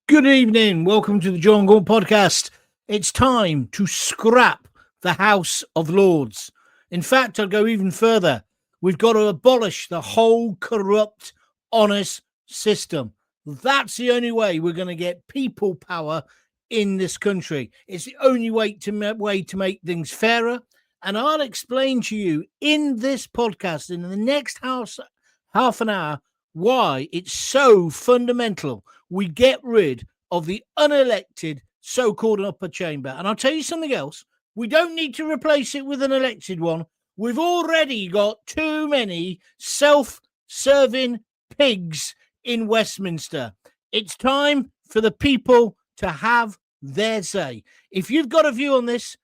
Good evening. Welcome to the Gaunt podcast. It's time to scrap the House of Lords. In fact, I'll go even further. We've got to abolish the whole corrupt, honest system. That's the only way we're going to get people power in this country. It's the only way to make things fairer. And I'll explain to you in this podcast, in the next half an hour, why it's so fundamental we get rid of the unelected so-called upper chamber. And I'll tell you something else. We don't need to replace it with an elected one. We've already got too many self-serving pigs in Westminster. It's time for the people to have their say. If you've got a view on this,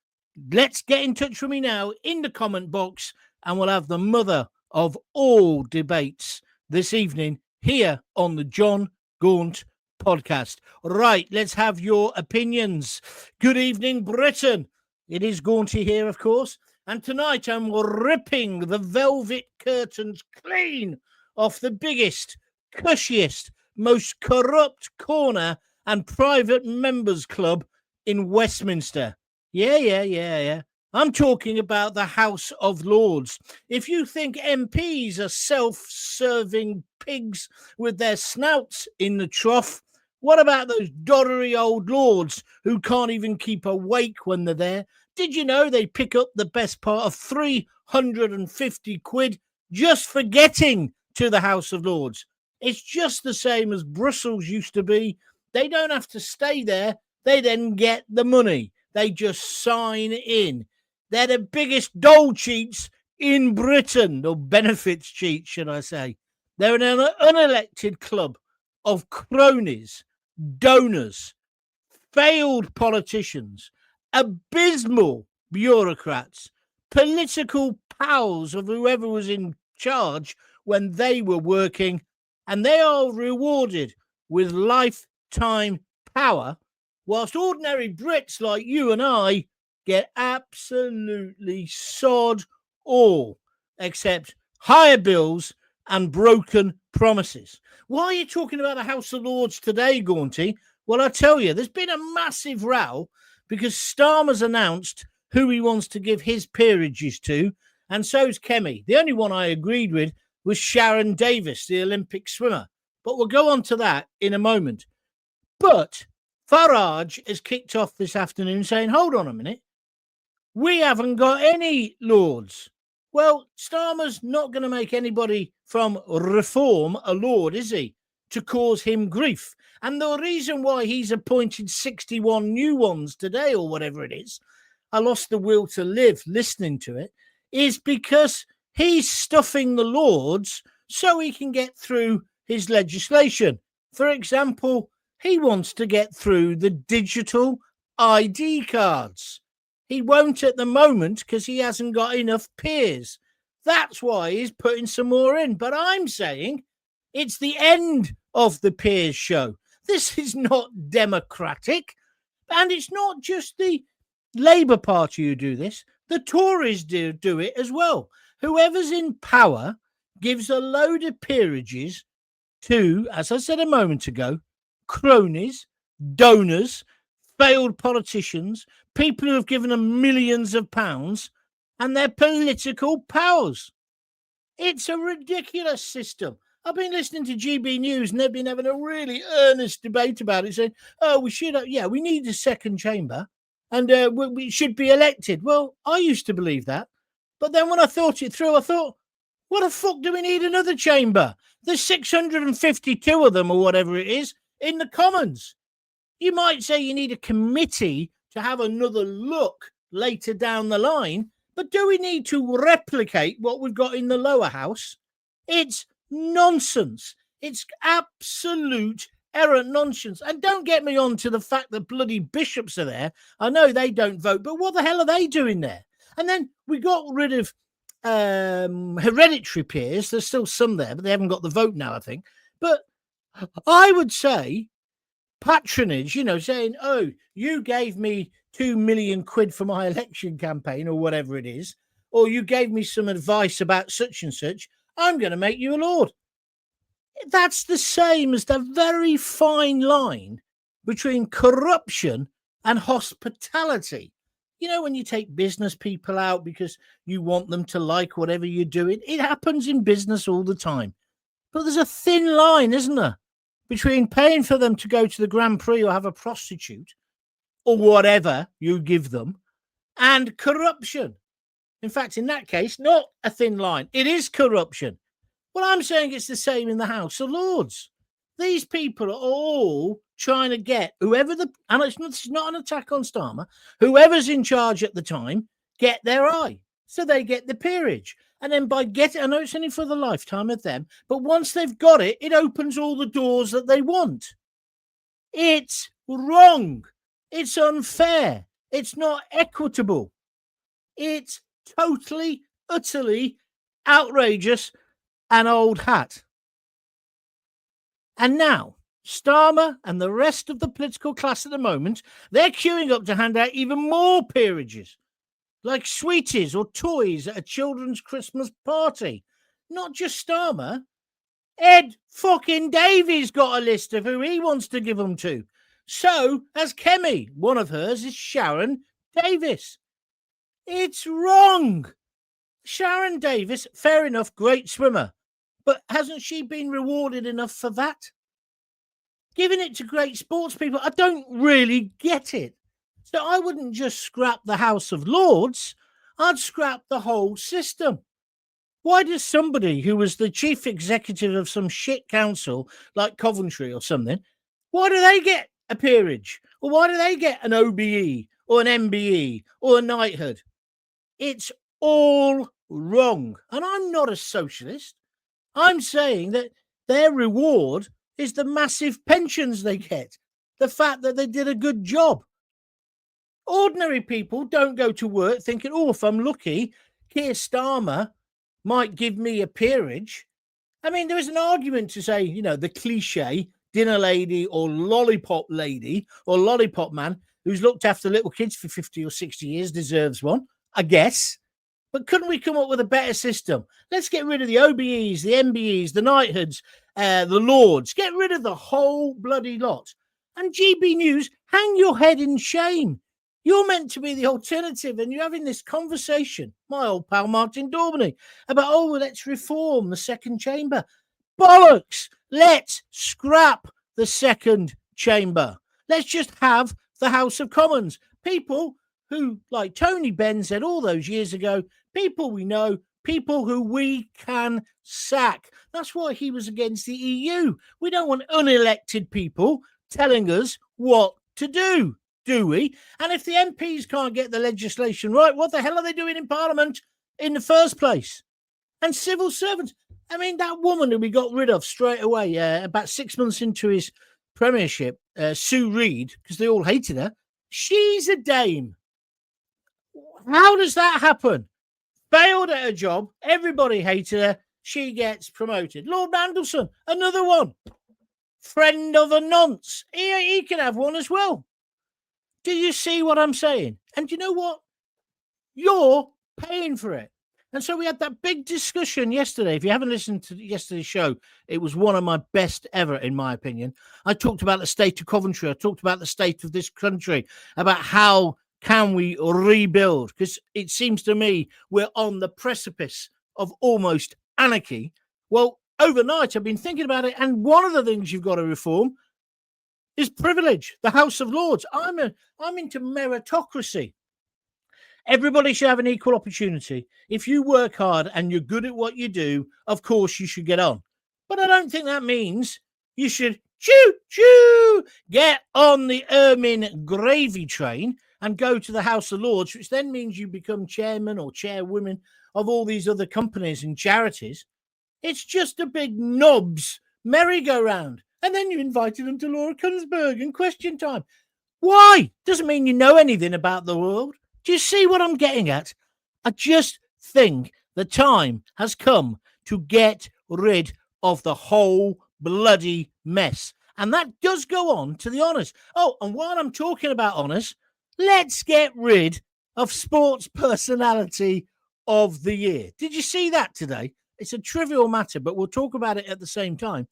let's get in touch with me now in the comment box, and we'll have the mother of all debates this evening here on the John Gaunt podcast. Right, let's have your opinions. Good evening, Britain. It is Gaunty here, of course, and tonight I'm ripping the velvet curtains clean off the biggest, cushiest, most corrupt corner and private members club in Westminster. Yeah. I'm talking about the House of Lords. If you think MPs are self-serving pigs with their snouts in the trough, what about those doddery old lords who can't even keep awake when they're there? Did you know they pick up the best part of 350 quid just for getting to the House of Lords? It's just the same as Brussels used to be. They don't have to stay there. They then get the money. They just sign in. They're the biggest dole cheats in Britain, or benefits cheats, should I say. They're an unelected club of cronies, donors, failed politicians, abysmal bureaucrats, political pals of whoever was in charge when they were working, and they are rewarded with lifetime power, whilst ordinary Brits like you and I get absolutely sod all, except higher bills and broken promises. Why are you talking about the House of Lords today, Gaunty? Well, I tell you, there's been a massive row because Starmer's announced who he wants to give his peerages to, and so's Kemi. The only one I agreed with was Sharon Davis, the Olympic swimmer. But we'll go on to that in a moment. But Farage has kicked off this afternoon saying, hold on a minute, we haven't got any lords. Well, Starmer's not going to make anybody from Reform a lord, is he, to cause him grief? And the reason why he's appointed 61 new ones today, or whatever it is, I lost the will to live listening to it, is because he's stuffing the lords so he can get through his legislation. For example, he wants to get through the digital ID cards. He won't at the moment because he hasn't got enough peers. That's why he's putting some more in. But I'm saying it's the end of the peers show. This is not democratic. And it's not just the Labour Party who do this. The Tories do it as well. Whoever's in power gives a load of peerages to, as I said a moment ago, cronies, donors, failed politicians, people who have given them millions of pounds, and their political powers. It's a ridiculous system. I've been listening to GB News, and they've been having a really earnest debate about it, saying, oh, we need a second chamber, and we should be elected. Well, I used to believe that. But then when I thought it through, I thought, what the fuck do we need another chamber? There's 652 of them, or whatever it is, in the Commons. You might say you need a committee to have another look later down the line, but do we need to replicate what we've got in the lower house? It's nonsense. It's absolute errant nonsense. And don't get me on to the fact that bloody bishops are there. I know they don't vote, but what the hell are they doing there? And then we got rid of hereditary peers. There's still some there, but they haven't got the vote now, I think. But I would say patronage, saying, oh, you gave me 2 million quid for my election campaign or whatever it is, or you gave me some advice about such and such, I'm going to make you a lord. That's the same as the very fine line between corruption and hospitality. You know, when you take business people out because you want them to like whatever you're doing, it happens in business all the time. But there's a thin line, isn't there, between paying for them to go to the Grand Prix or have a prostitute or whatever you give them and corruption. In fact, in that case, not a thin line. It is corruption. Well, I'm saying it's the same in the House of Lords. These people are all trying to get whoever and it's not an attack on Starmer, whoever's in charge at the time, get their eye. So they get the peerage. And then by getting, I know it's only for the lifetime of them, but once they've got it, it opens all the doors that they want. It's wrong. It's unfair. It's not equitable. It's totally, utterly outrageous and old hat. And now, Starmer and the rest of the political class at the moment, they're queuing up to hand out even more peerages, like sweeties or toys at a children's Christmas party. Not just Starmer. Ed fucking Davies got a list of who he wants to give them to. So has Kemi. One of hers is Sharon Davis. It's wrong. Sharon Davis, fair enough, great swimmer. But hasn't she been rewarded enough for that? Giving it to great sports people, I don't really get it. So I wouldn't just scrap the House of Lords, I'd scrap the whole system. Why does somebody who was the chief executive of some shit council like Coventry or something, why do they get a peerage? Or why do they get an OBE or an MBE or a knighthood? It's all wrong. And I'm not a socialist. I'm saying that their reward is the massive pensions they get, the fact that they did a good job. Ordinary people don't go to work thinking, oh, if I'm lucky, Keir Starmer might give me a peerage. I mean, there is an argument to say, you know, the cliche dinner lady or lollipop lady or lollipop man who's looked after little kids for 50 or 60 years deserves one, I guess. But couldn't we come up with a better system? Let's get rid of the OBEs, the MBEs, the knighthoods, the lords. Get rid of the whole bloody lot. And GB News, hang your head in shame. You're meant to be the alternative, and you're having this conversation, my old pal Martin Daubeny, about, oh, well, let's reform the second chamber. Bollocks! Let's scrap the second chamber. Let's just have the House of Commons. People who, like Tony Benn said all those years ago, people we know, people who we can sack. That's why he was against the EU. We don't want unelected people telling us what to do we? And if the MPs can't get the legislation right, what the hell are they doing in Parliament in the first place? And civil servants. I mean, that woman who we got rid of straight away, about 6 months into his premiership, Sue Reid, because they all hated her, she's a dame. How does that happen? Failed at her job, everybody hated her, she gets promoted. Lord Mandelson, another one. Friend of a nonce. He can have one as well. Do you see what I'm saying? And you know what? You're paying for it. And so we had that big discussion yesterday. If you haven't listened to yesterday's show, it was one of my best ever, in my opinion. I talked about the state of Coventry. I talked about the state of this country, about how can we rebuild? Because it seems to me we're on the precipice of almost anarchy. Well, overnight, I've been thinking about it. And one of the things you've got to reform is privilege, the House of Lords. I'm into meritocracy. Everybody should have an equal opportunity. If you work hard and you're good at what you do, of course you should get on. But I don't think that means you should get on the ermine gravy train and go to the House of Lords, which then means you become chairman or chairwoman of all these other companies and charities. It's just a big knobs merry-go-round. And then you invited them to Laura Kunsberg and Question Time. Why? Doesn't mean you know anything about the world. Do you see what I'm getting at? I just think the time has come to get rid of the whole bloody mess. And that does go on to the honours. Oh, and while I'm talking about honours, let's get rid of Sports Personality of the Year. Did you see that today? It's a trivial matter, but we'll talk about it at the same time.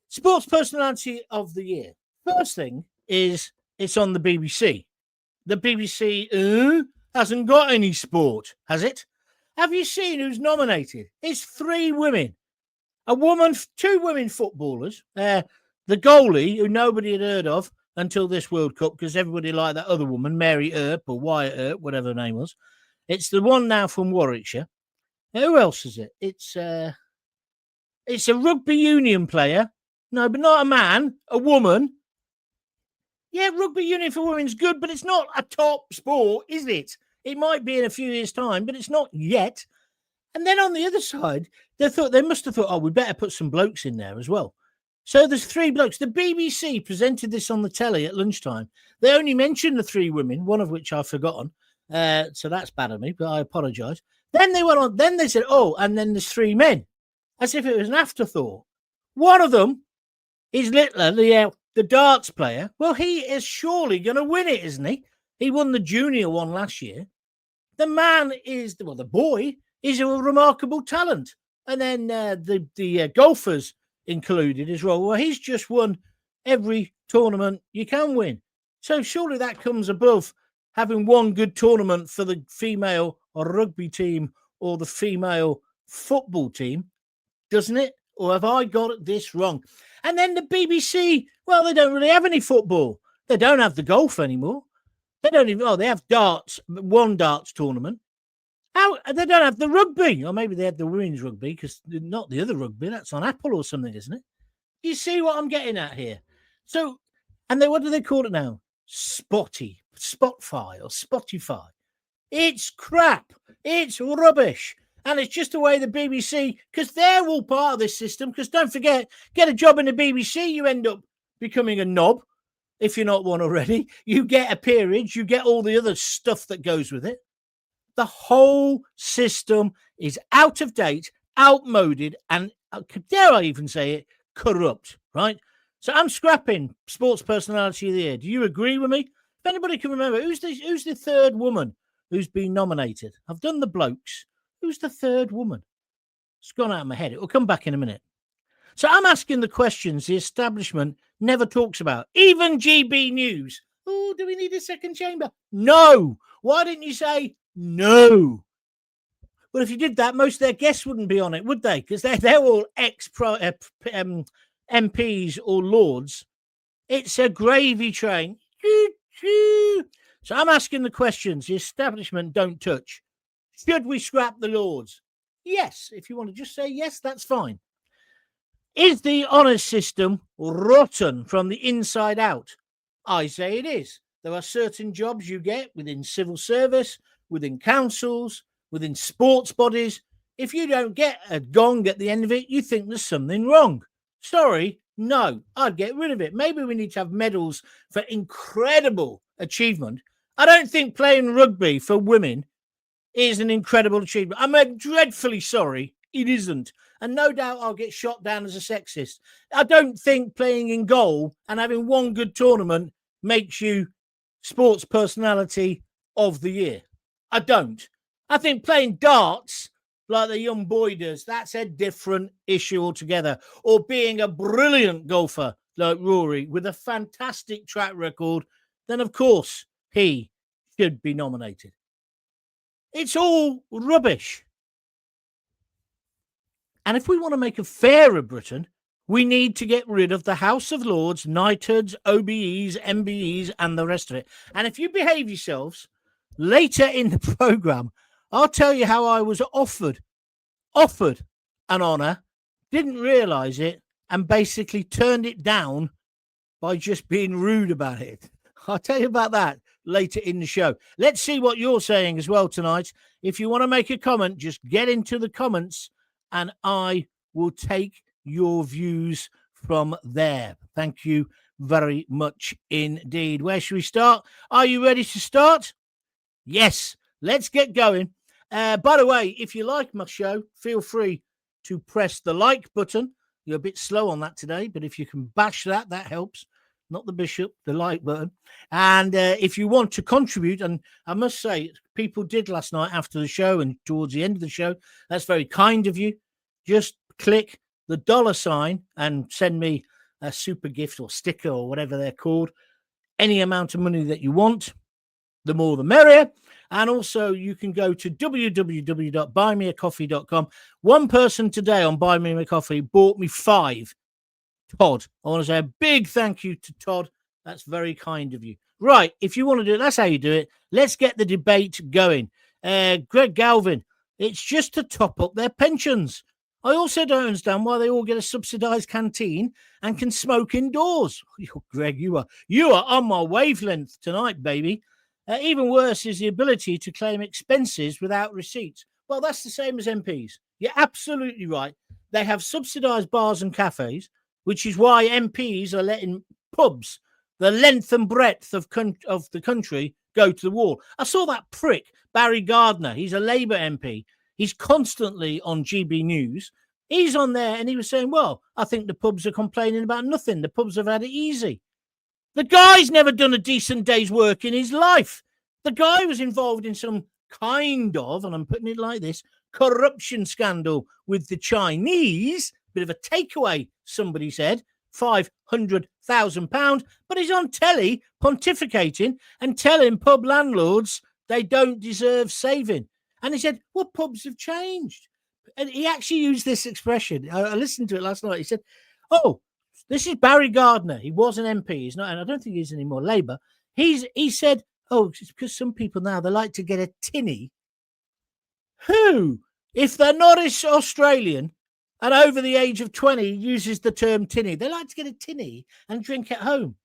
Sports Personality of the Year. First thing, is it's on the BBC. The BBC hasn't got any sport, has it? Have you seen who's nominated? It's 3 women. A woman, 2 women footballers. The goalie, who nobody had heard of until this World Cup, because everybody liked that other woman, Mary Earp or Wyatt Earp, whatever her name was. It's the one now from Warwickshire. Who else is it? It's a rugby union player. No, but not a man, a woman. Yeah, rugby union for women's good, but it's not a top sport, is it? It might be in a few years' time, but it's not yet. And then on the other side, they must have thought, oh, we better put some blokes in there as well. So there's 3 blokes. The BBC presented this on the telly at lunchtime. They only mentioned the 3 women, one of which I've forgotten. So that's bad of me, but I apologise. Then they went on. Then they said, oh, and then there's 3 men, as if it was an afterthought. One of them is Littler, the darts player. Well, he is surely going to win it, isn't he? He won the junior one last year. The man is, the boy is a remarkable talent. And then the golfers included as well. Well, he's just won every tournament you can win. So surely that comes above having one good tournament for the female or rugby team or the female football team, doesn't it? Or have I got this wrong? And then the BBC, well, they don't really have any football. They don't have the golf anymore. They don't even, they have darts, one darts tournament. How they don't have the rugby, or maybe they have the women's rugby, because not the other rugby, that's on Apple or something, isn't it? You see what I'm getting at here? So, and what do they call it now? Spotify or Spotify. It's crap. It's rubbish. And it's just the way the BBC, because they're all part of this system, because don't forget, get a job in the BBC, you end up becoming a knob, if you're not one already. You get a peerage, you get all the other stuff that goes with it. The whole system is out of date, outmoded, and dare I even say it, corrupt, right? So I'm scrapping Sports Personality of the Year. Do you agree with me? If anybody can remember, who's the 3rd woman who's been nominated? I've done the blokes. Who's the 3rd woman? It's gone out of my head. It will come back in a minute. So I'm asking the questions the establishment never talks about. Even GB News. Oh, do we need a second chamber? No. Why didn't you say no? Well, if you did that, most of their guests wouldn't be on it, would they? Because they're all MPs or lords. It's a gravy train. So I'm asking the questions the establishment don't touch. Should we scrap the lords? Yes. If you want to just say yes, that's fine. Is the honours system rotten from the inside out? I say it is. There are certain jobs you get within civil service, within councils, within sports bodies. If you don't get a gong at the end of it, you think there's something wrong. Sorry, no, I'd get rid of it. Maybe we need to have medals for incredible achievement. I don't think playing rugby for women is an incredible achievement. I'm dreadfully sorry. It isn't. And no doubt I'll get shot down as a sexist. I don't think playing in goal and having one good tournament makes you Sports Personality of the Year. I don't. I think playing darts like the young boy does, that's a different issue altogether. Or being a brilliant golfer like Rory with a fantastic track record, then of course he should be nominated. It's all rubbish. And if we want to make a fairer Britain, we need to get rid of the House of Lords, knighthoods, OBEs, MBEs, and the rest of it. And if you behave yourselves, later in the programme, I'll tell you how I was offered an honour, didn't realise it, and basically turned it down by just being rude about it. I'll tell you about that later in the show. Let's see what you're saying as well tonight. If you want to make a comment, just get into the comments and I will take your views from there. Thank you very much indeed. Where should we start? Are you ready to start? Yes, let's get going. By the way, if you like my show, feel free to press the like button. You're a bit slow on that today, but if you can bash that, that helps. Not the bishop, the like button. And if you want to contribute, and I must say, people did last night after the show and towards the end of the show. That's very kind of you. Just click the $ and send me a super gift or sticker or whatever they're called. any amount of money that you want. The more the merrier. And also you can go to www.buymeacoffee.com. One person today on Buy Me a Coffee bought me 5. Todd. I want to say a big thank you to Todd. That's very kind of you. Right. If you want to do it, that's how you do it. Let's get the debate going. Greg Galvin, it's just to top up their pensions. I also don't understand why they all get a subsidised canteen and can smoke indoors. Greg, you are on my wavelength tonight, baby. Even worse is the ability to claim expenses without receipts. Well, that's the same as MPs. You're absolutely right. They have subsidised bars and cafes, which is why MPs are letting pubs, the length and breadth of the country, go to the wall. I saw that prick, Barry Gardner. He's a Labour MP. He's constantly on GB News. He's on there and he was saying, well, I think the pubs are complaining about nothing. The pubs have had it easy. The guy's never done a decent day's work in his life. The guy was involved in some kind of, and I'm putting it like this, corruption scandal with the Chinese. Bit of a takeaway, somebody said, £500,000. But he's on telly pontificating and telling pub landlords they don't deserve saving. And he said, well, pubs have changed. And he actually used this expression. I listened to it last night. He said, oh, this is Barry Gardner. He was an MP. He's not, and I don't think he's anymore Labour. He said, oh, it's because some people now, they like to get a tinny. Who, if they're not Australian and over the age of 20, uses the term tinny? They like to get a tinny and drink at home.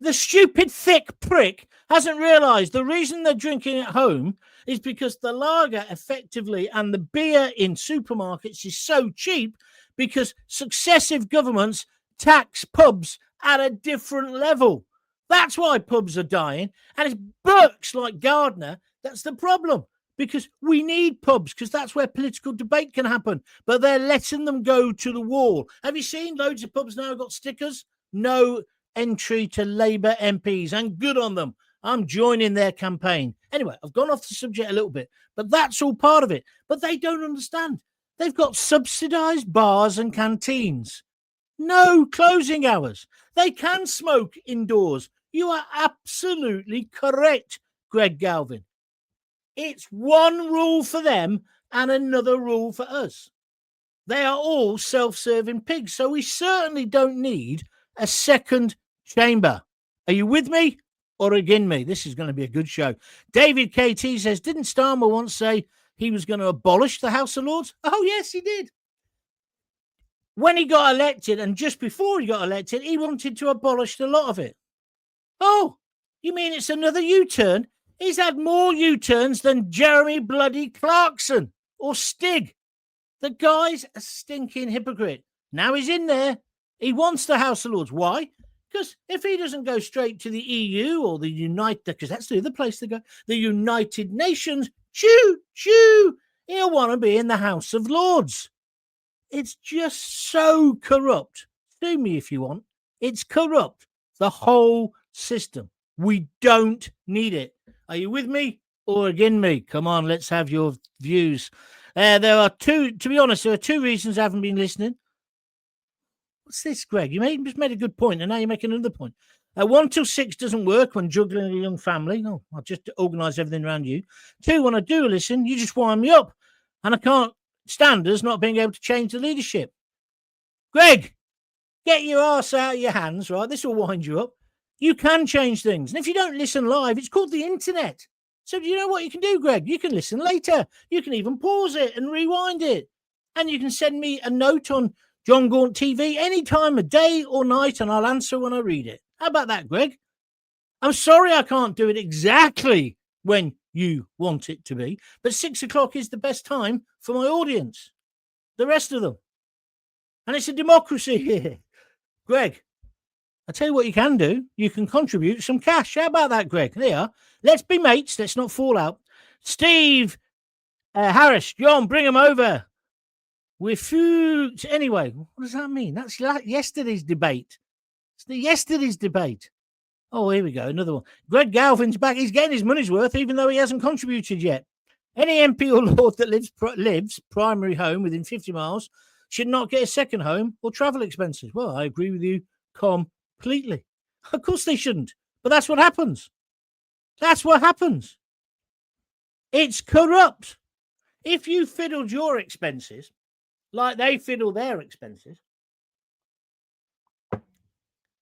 The stupid, thick prick hasn't realised the reason they're drinking at home is because the lager effectively and the beer in supermarkets is so cheap because successive governments tax pubs at a different level. That's why pubs are dying. And it's Burks like Gardner that's the problem, because we need pubs because that's where political debate can happen. But they're letting them go to the wall. Have you seen loads of pubs now got stickers? No entry to Labour MPs, and good on them. I'm joining their campaign. Anyway, I've gone off the subject a little bit, but that's all part of it. But they don't understand. They've got subsidised bars and canteens. No closing hours. They can smoke indoors. You are absolutely correct, Greg Galvin. It's one rule for them and another rule for us. They are all self-serving pigs, so we certainly don't need a second chamber. Are you with me or against me? This is going to be a good show. David KT says, didn't Starmer once say he was going to abolish the House of Lords? Oh, yes, he did. When he got elected, and just before he got elected, he wanted to abolish a lot of it. Oh, you mean it's another U-turn? He's had more U-turns than Jeremy bloody Clarkson or Stig. The guy's a stinking hypocrite. Now he's in there. He wants the House of Lords. Why? Because if he doesn't go straight to the EU or the United, because that's the other place to go, the United Nations, he'll want to be in the House of Lords. It's just so corrupt. Sue me if you want. It's corrupt. The whole system. We don't need it. Are you with me or against me? Come on, let's have your views. There are two, to be honest, there are two reasons I haven't been listening. What's this, Greg? You just made a good point, and now you're making another point. 1 till 6 doesn't work when juggling a young family. No, I'll just organise everything around you. 2, when I do listen, you just wind me up, and I can't stand us not being able to change the leadership. Greg, get your arse out of your hands, right? This will wind you up. You can change things. And if you don't listen live, it's called the internet. So do you know what you can do, Greg? You can listen later. You can even pause it and rewind it. And you can send me a note on John Gaunt TV any time of day or night, and I'll answer when I read it. How about that, Greg? I'm sorry I can't do it exactly when you want it to be, but 6 o'clock is the best time for my audience, the rest of them. And it's a democracy here. Greg, I'll tell you what you can do. You can contribute some cash. How about that, Greg? There you are. Let's be mates. Let's not fall out. Steve Harris, John, bring him over. We're food. Anyway, what does that mean? That's like yesterday's debate. It's yesterday's debate. Oh, here we go. Another one. Greg Galvin's back. He's getting his money's worth, even though he hasn't contributed yet. Any MP or Lord that lives primary home within 50 miles should not get a second home or travel expenses. Well, I agree with you completely. Of course they shouldn't. But that's what happens. That's what happens. It's corrupt. If you fiddled your expenses like they fiddle their expenses,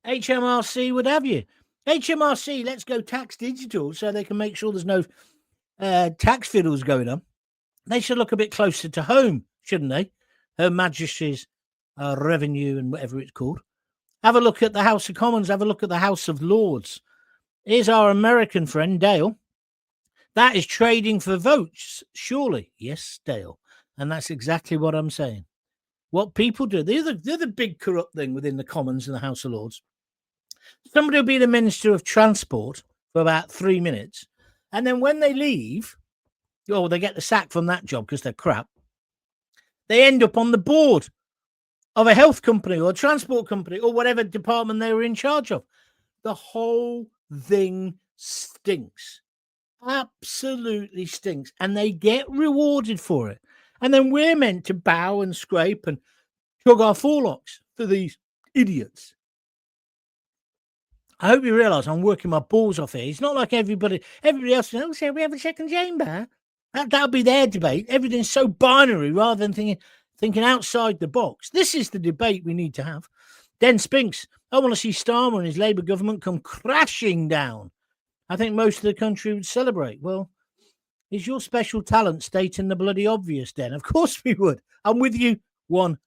HMRC would have you. HMRC, let's go tax digital so they can make sure there's no tax fiddles going on. They should look a bit closer to home, shouldn't they? Her Majesty's Revenue and whatever it's called. Have a look at the House of Commons. Have a look at the House of Lords. Here's our American friend, Dale. That is trading for votes, surely. Yes, Dale. And that's exactly what I'm saying. What people do, they're the big corrupt thing within the Commons and the House of Lords. Somebody will be the Minister of Transport for about 3 minutes. And then when they leave, or they get the sack from that job because they're crap, they end up on the board of a health company or a transport company or whatever department they were in charge of. The whole thing stinks. Absolutely stinks. And they get rewarded for it. And then we're meant to bow and scrape and chug our forelocks for these idiots. I hope you realise I'm working my balls off here. It's not like everybody else says, oh, shall we have a second chamber? That'll be their debate. Everything's so binary rather than thinking outside the box. This is the debate we need to have. Den Spinks, I want to see Starmer and his Labour government come crashing down. I think most of the country would celebrate. Well, is your special talent stating the bloody obvious, Den? Of course we would. I'm with you 100%.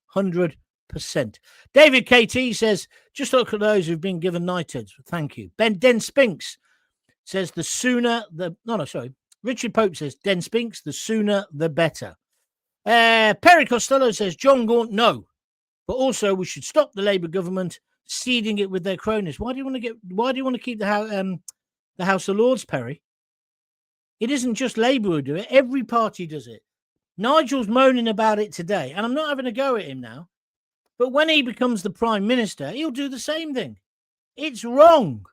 David KT says, just look at those who've been given knighthoods. Thank you. Den Spinks says the sooner the... No, sorry. Richard Pope says, Den Spinks, the sooner the better. Perry Costello says, John Gaunt, no. But also we should stop the Labour government seeding it with their cronies. Why do you want to keep the House of Lords, Perry? It isn't just Labour who do it. Every party does it. Nigel's moaning about it today, and I'm not having a go at him now. But when he becomes the Prime Minister, he'll do the same thing. It's wrong.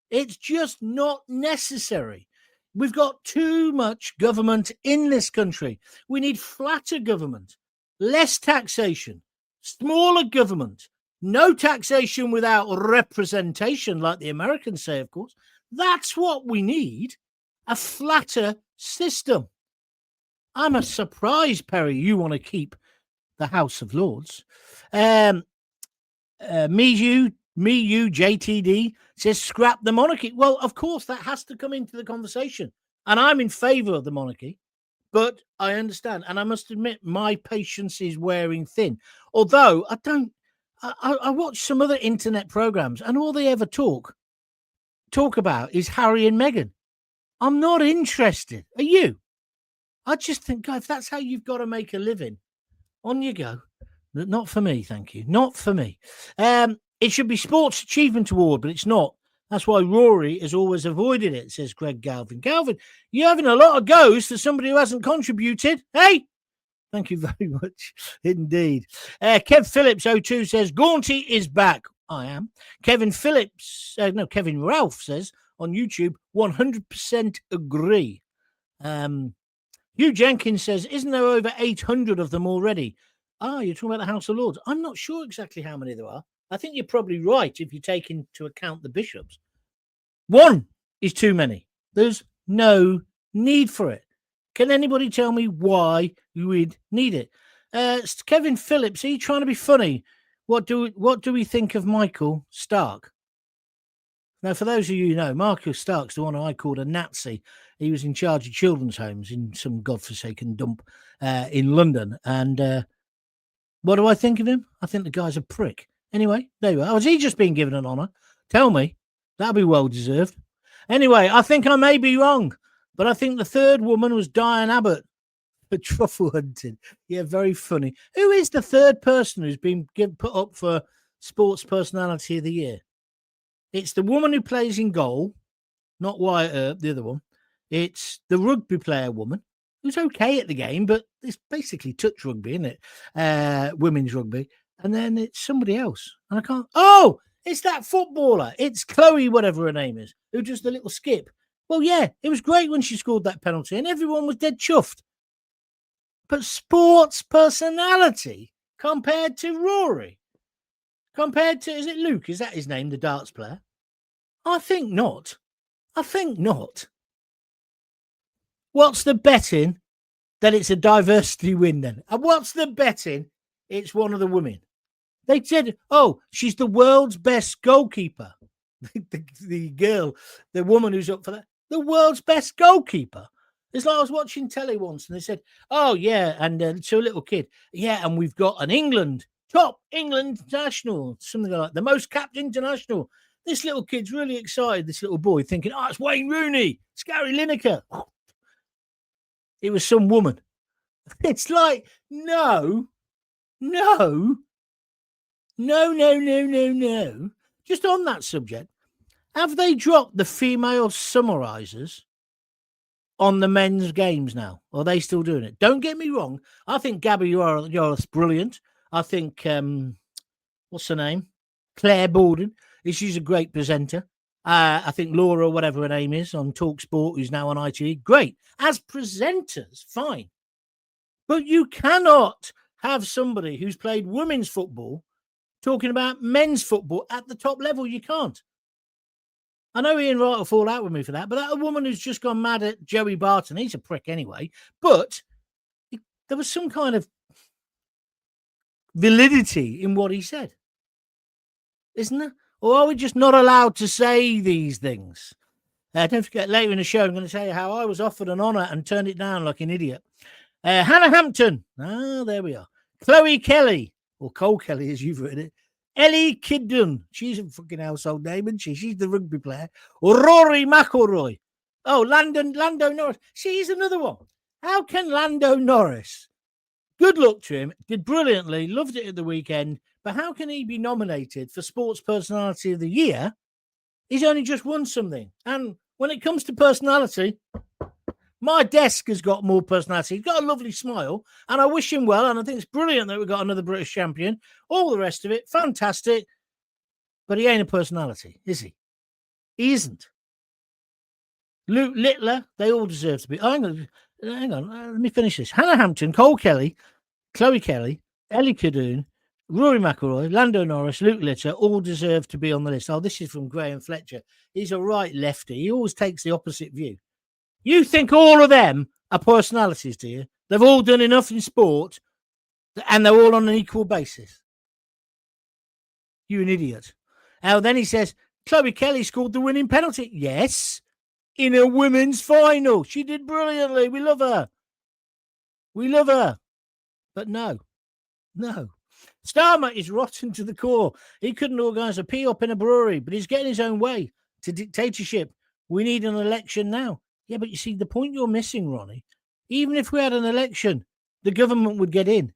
It's just not necessary. We've got too much government in this country. We need flatter government, less taxation, smaller government, no taxation without representation, like the Americans say, of course. That's what we need, a flatter system. I'm surprised, Perry, you want to keep the House of Lords. JTD says scrap the monarchy. Well, of course, that has to come into the conversation. And I'm in favour of the monarchy, but I understand. And I must admit, my patience is wearing thin. Although I watch some other internet programs and all they ever talk about is Harry and Meghan. I'm not interested. Are you? I just think, God, if that's how you've got to make a living, on you go. Not for me, thank you. Not for me. It should be Sports Achievement Award, but it's not. That's why Rory has always avoided it, says Greg Galvin. Galvin, you're having a lot of goes for somebody who hasn't contributed. Hey, thank you very much indeed. Kev Phillips 02 says Gaunty is back. I am. Kevin Ralph says on YouTube 100% agree. Hugh Jenkins says, isn't there over 800 of them already? You're talking about the House of Lords. I'm not sure exactly how many there are. I think you're probably right if you take into account the bishops. One is too many. There's no need for it. Can anybody tell me why you would need it? Kevin Phillips, are you trying to be funny? What do we think of Michael Stark? Now, for those of you who know, Michael Stark's the one I called a Nazi. He was in charge of children's homes in some godforsaken dump in London. And what do I think of him? I think the guy's a prick. Anyway, there you are. Was he just being given an honour? Tell me. That'll be well deserved. Anyway, I think I may be wrong, but I think the third woman was Diane Abbott for truffle hunting. Yeah, very funny. Who is the third person who's been put up for Sports Personality of the Year? It's the woman who plays in goal, not Wyatt Earp, the other one. It's the rugby player woman who's okay at the game, but it's basically touch rugby, isn't it? Women's rugby. And then it's somebody else. And I can't... Oh, it's that footballer. It's Chloe, whatever her name is, who does the little skip. Well, yeah, it was great when she scored that penalty and everyone was dead chuffed. But sports personality compared to Rory, compared to, is it Luke? Is that his name, the darts player? I think not. I think not. What's the betting that it's a diversity win then? And what's the betting it's one of the women? They said, oh, she's the world's best goalkeeper. the girl, the woman who's up for that, the world's best goalkeeper. It's like I was watching telly once and they said, oh, yeah, and to a little kid, yeah, and we've got an top England international, something like the most capped international. This little kid's really excited, this little boy, thinking, oh, it's Wayne Rooney, it's Gary Lineker. It was some woman. It's like, no. Just on that subject, have they dropped the female summarisers on the men's games now? Or are they still doing it? Don't get me wrong. I think Gabby, you're brilliant. I think, what's her name? Claire Borden. She's a great presenter. I think Laura, whatever her name is, on TalkSport, who's now on ITV. Great. As presenters, fine. But you cannot have somebody who's played women's football talking about men's football at the top level. You can't. I know Ian Wright will fall out with me for that, but that woman who's just gone mad at Joey Barton, he's a prick anyway. But there was some kind of validity in what he said, isn't there? Or are we just not allowed to say these things? Don't forget, later in the show, I'm going to tell you how I was offered an honour and turned it down like an idiot. Hannah Hampton. There we are. Chloe Kelly, or Cole Kelly, as you've written it. Ellie Kidden. She's a fucking household name, isn't she? She's the rugby player. Rory McIlroy. Oh, Lando Norris. She's another one. How can Lando Norris, good luck to him, did brilliantly, loved it at the weekend, but how can he be nominated for Sports Personality of the Year? He's only just won something. And when it comes to personality, my desk has got more personality. He's got a lovely smile, and I wish him well. And I think it's brilliant that we've got another British champion. All the rest of it, fantastic. But he ain't a personality, is he? He isn't. Luke Littler, they all deserve to be. Oh, hang on. Let me finish this. Hannah Hampton, Cole Kelly, Chloe Kelly, Ellie Cadoon, Rory McIlroy, Lando Norris, Luke Littler, all deserve to be on the list. Oh, this is from Graham Fletcher. He's a right lefty. He always takes the opposite view. You think all of them are personalities, do you? They've all done enough in sport and they're all on an equal basis. You an idiot. Now, then he says, Chloe Kelly scored the winning penalty. Yes, in a women's final. She did brilliantly. We love her. But no. Starmer is rotten to the core. He couldn't organise a pee-up in a brewery, but he's getting his own way to dictatorship. We need an election now. Yeah, but you see, the point you're missing, Ronnie, even if we had an election, the government would get in.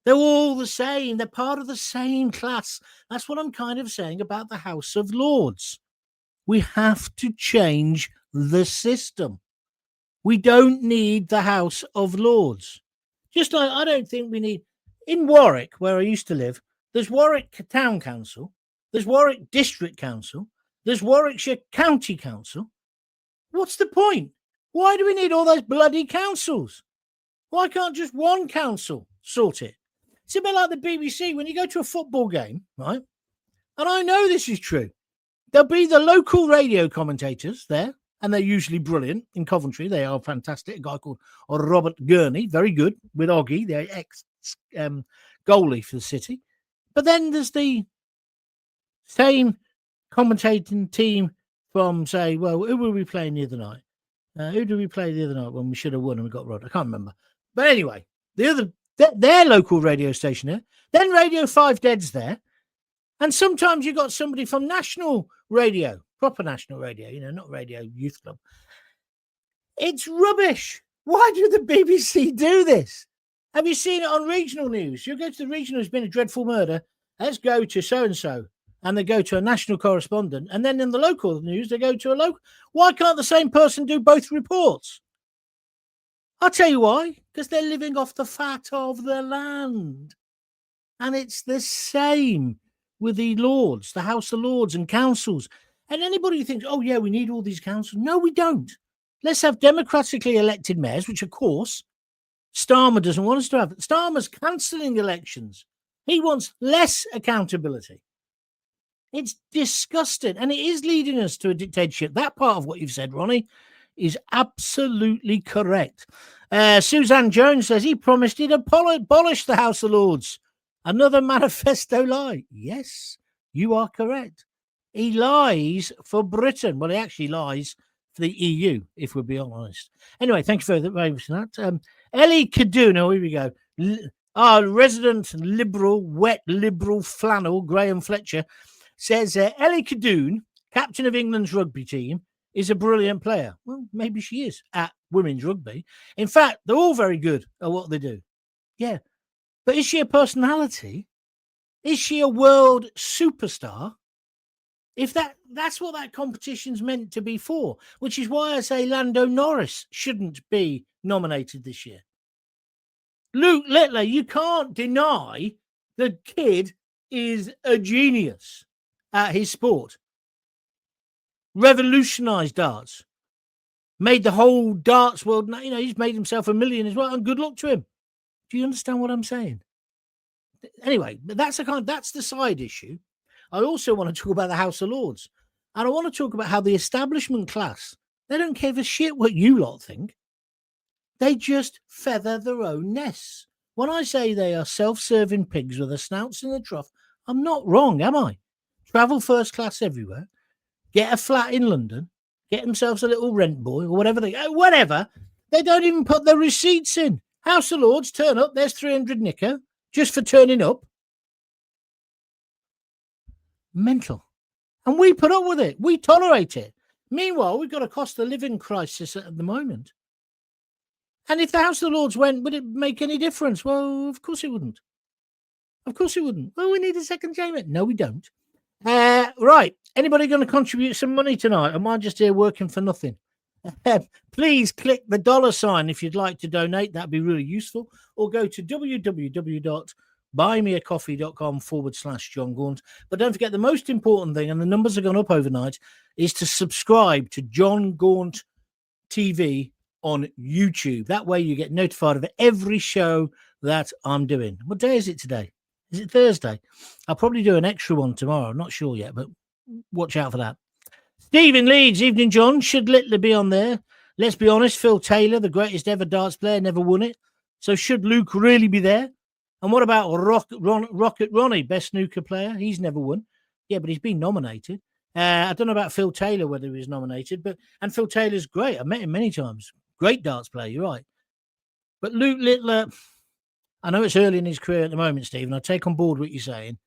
They're all the same. They're part of the same class. That's what I'm kind of saying about the House of Lords. We have to change the system. We don't need the House of Lords. Just like I don't think we need... In Warwick, where I used to live, there's Warwick Town Council, there's Warwick District Council, there's Warwickshire County Council. What's the point? Why do we need all those bloody councils? Why can't just one council sort it? It's a bit like the BBC. When you go to a football game, right? And I know this is true. There'll be the local radio commentators there, and they're usually brilliant. In Coventry, they are fantastic. A guy called Robert Gurney, very good, with Oggy, the ex-goalie for the City. But then there's the same commentating team from, say, well, who were we playing the other night? Who did we play the other night when we should have won and we got robbed? I can't remember. But anyway, their local radio station there. Then Radio 5 Dead's there. And sometimes you got somebody from national radio, proper national radio, not Radio Youth Club. It's rubbish. Why do the BBC do this? Have you seen it on regional news? You go to the regional, there's been a dreadful murder. Let's go to so-and-so. And they go to a national correspondent. And then in the local news, they go to a local. Why can't the same person do both reports? I'll tell you why. Because they're living off the fat of the land. And it's the same with the Lords, the House of Lords and councils. And anybody who thinks, oh, yeah, we need all these councils. No, we don't. Let's have democratically elected mayors, which, of course, Starmer doesn't want us to have. Starmer's cancelling elections. He wants less accountability. It's disgusting. And it is leading us to a dictatorship. That part of what you've said, Ronnie, is absolutely correct. Suzanne Jones says he promised he'd abolish the House of Lords. Another manifesto lie. Yes, you are correct. He lies for Britain. Well, he actually lies for the EU, if we're being honest. Anyway, thank you very much for that. Ellie Kaduna, here we go. Our resident liberal, wet liberal flannel, Graham Fletcher, says Ellie Cadoon, captain of England's rugby team, is a brilliant player. Well, maybe she is at women's rugby. In fact, they're all very good at what they do. Yeah. But is she a personality? Is she a world superstar? If that's what that competition's meant to be for, which is why I say Lando Norris shouldn't be nominated this year. Luke Littler, you can't deny the kid is a genius at his sport. Revolutionized darts. Made the whole darts world, he's made himself $1 million as well, and good luck to him. Do you understand what I'm saying? Anyway, that's the side issue. I also want to talk about the House of Lords. And I want to talk about how the establishment class, they don't give a shit what you lot think. They just feather their own nests. When I say they are self-serving pigs with their snouts in the trough, I'm not wrong, am I? Travel first class everywhere. Get a flat in London. Get themselves a little rent boy or whatever whatever. They don't even put their receipts in. House of Lords, turn up. There's 300 nicker just for turning up. Mental. And we put up with it. We tolerate it. Meanwhile, we've got a cost of living crisis at the moment. And if the House of Lords went, would it make any difference? Well, of course it wouldn't. Of course it wouldn't. Well, we need a second chamber. No, we don't. Right. Anybody going to contribute some money tonight? Am I just here working for nothing? Please click the $sign if you'd like to donate. That'd be really useful. Or go to www.buymeacoffee.com/John Gaunt. But don't forget the most important thing, and the numbers have gone up overnight, is to subscribe to John Gaunt TV on YouTube. That way you get notified of every show that I'm doing. What day is it today? Is it Thursday? I'll probably do an extra one tomorrow. I'm not sure yet, but watch out for that. Steve in Leeds, evening, John. Should Littler be on there? Let's be honest, Phil Taylor, the greatest ever darts player, never won it. So should Luke really be there? And what about Rocket Ronnie, best snooker player? He's never won. Yeah, but he's been nominated. I don't know about Phil Taylor, whether he was nominated, and Phil Taylor's great. I've met him many times. Great darts player, you're right. But Luke Littler, I know it's early in his career at the moment, Stephen. I take on board what you're saying.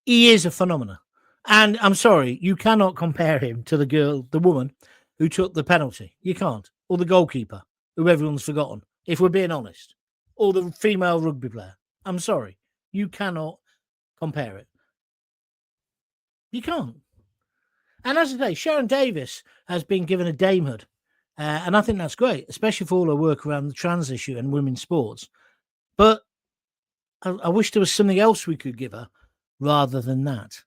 He is a phenomenon. And I'm sorry, you cannot compare him to the woman who took the penalty. You can't. Or the goalkeeper, who everyone's forgotten, if we're being honest. Or the female rugby player. I'm sorry. You cannot compare it. You can't. And as I say, Sharon Davis has been given a damehood. And I think that's great, especially for all her work around the trans issue and women's sports. But I wish there was something else we could give her rather than that.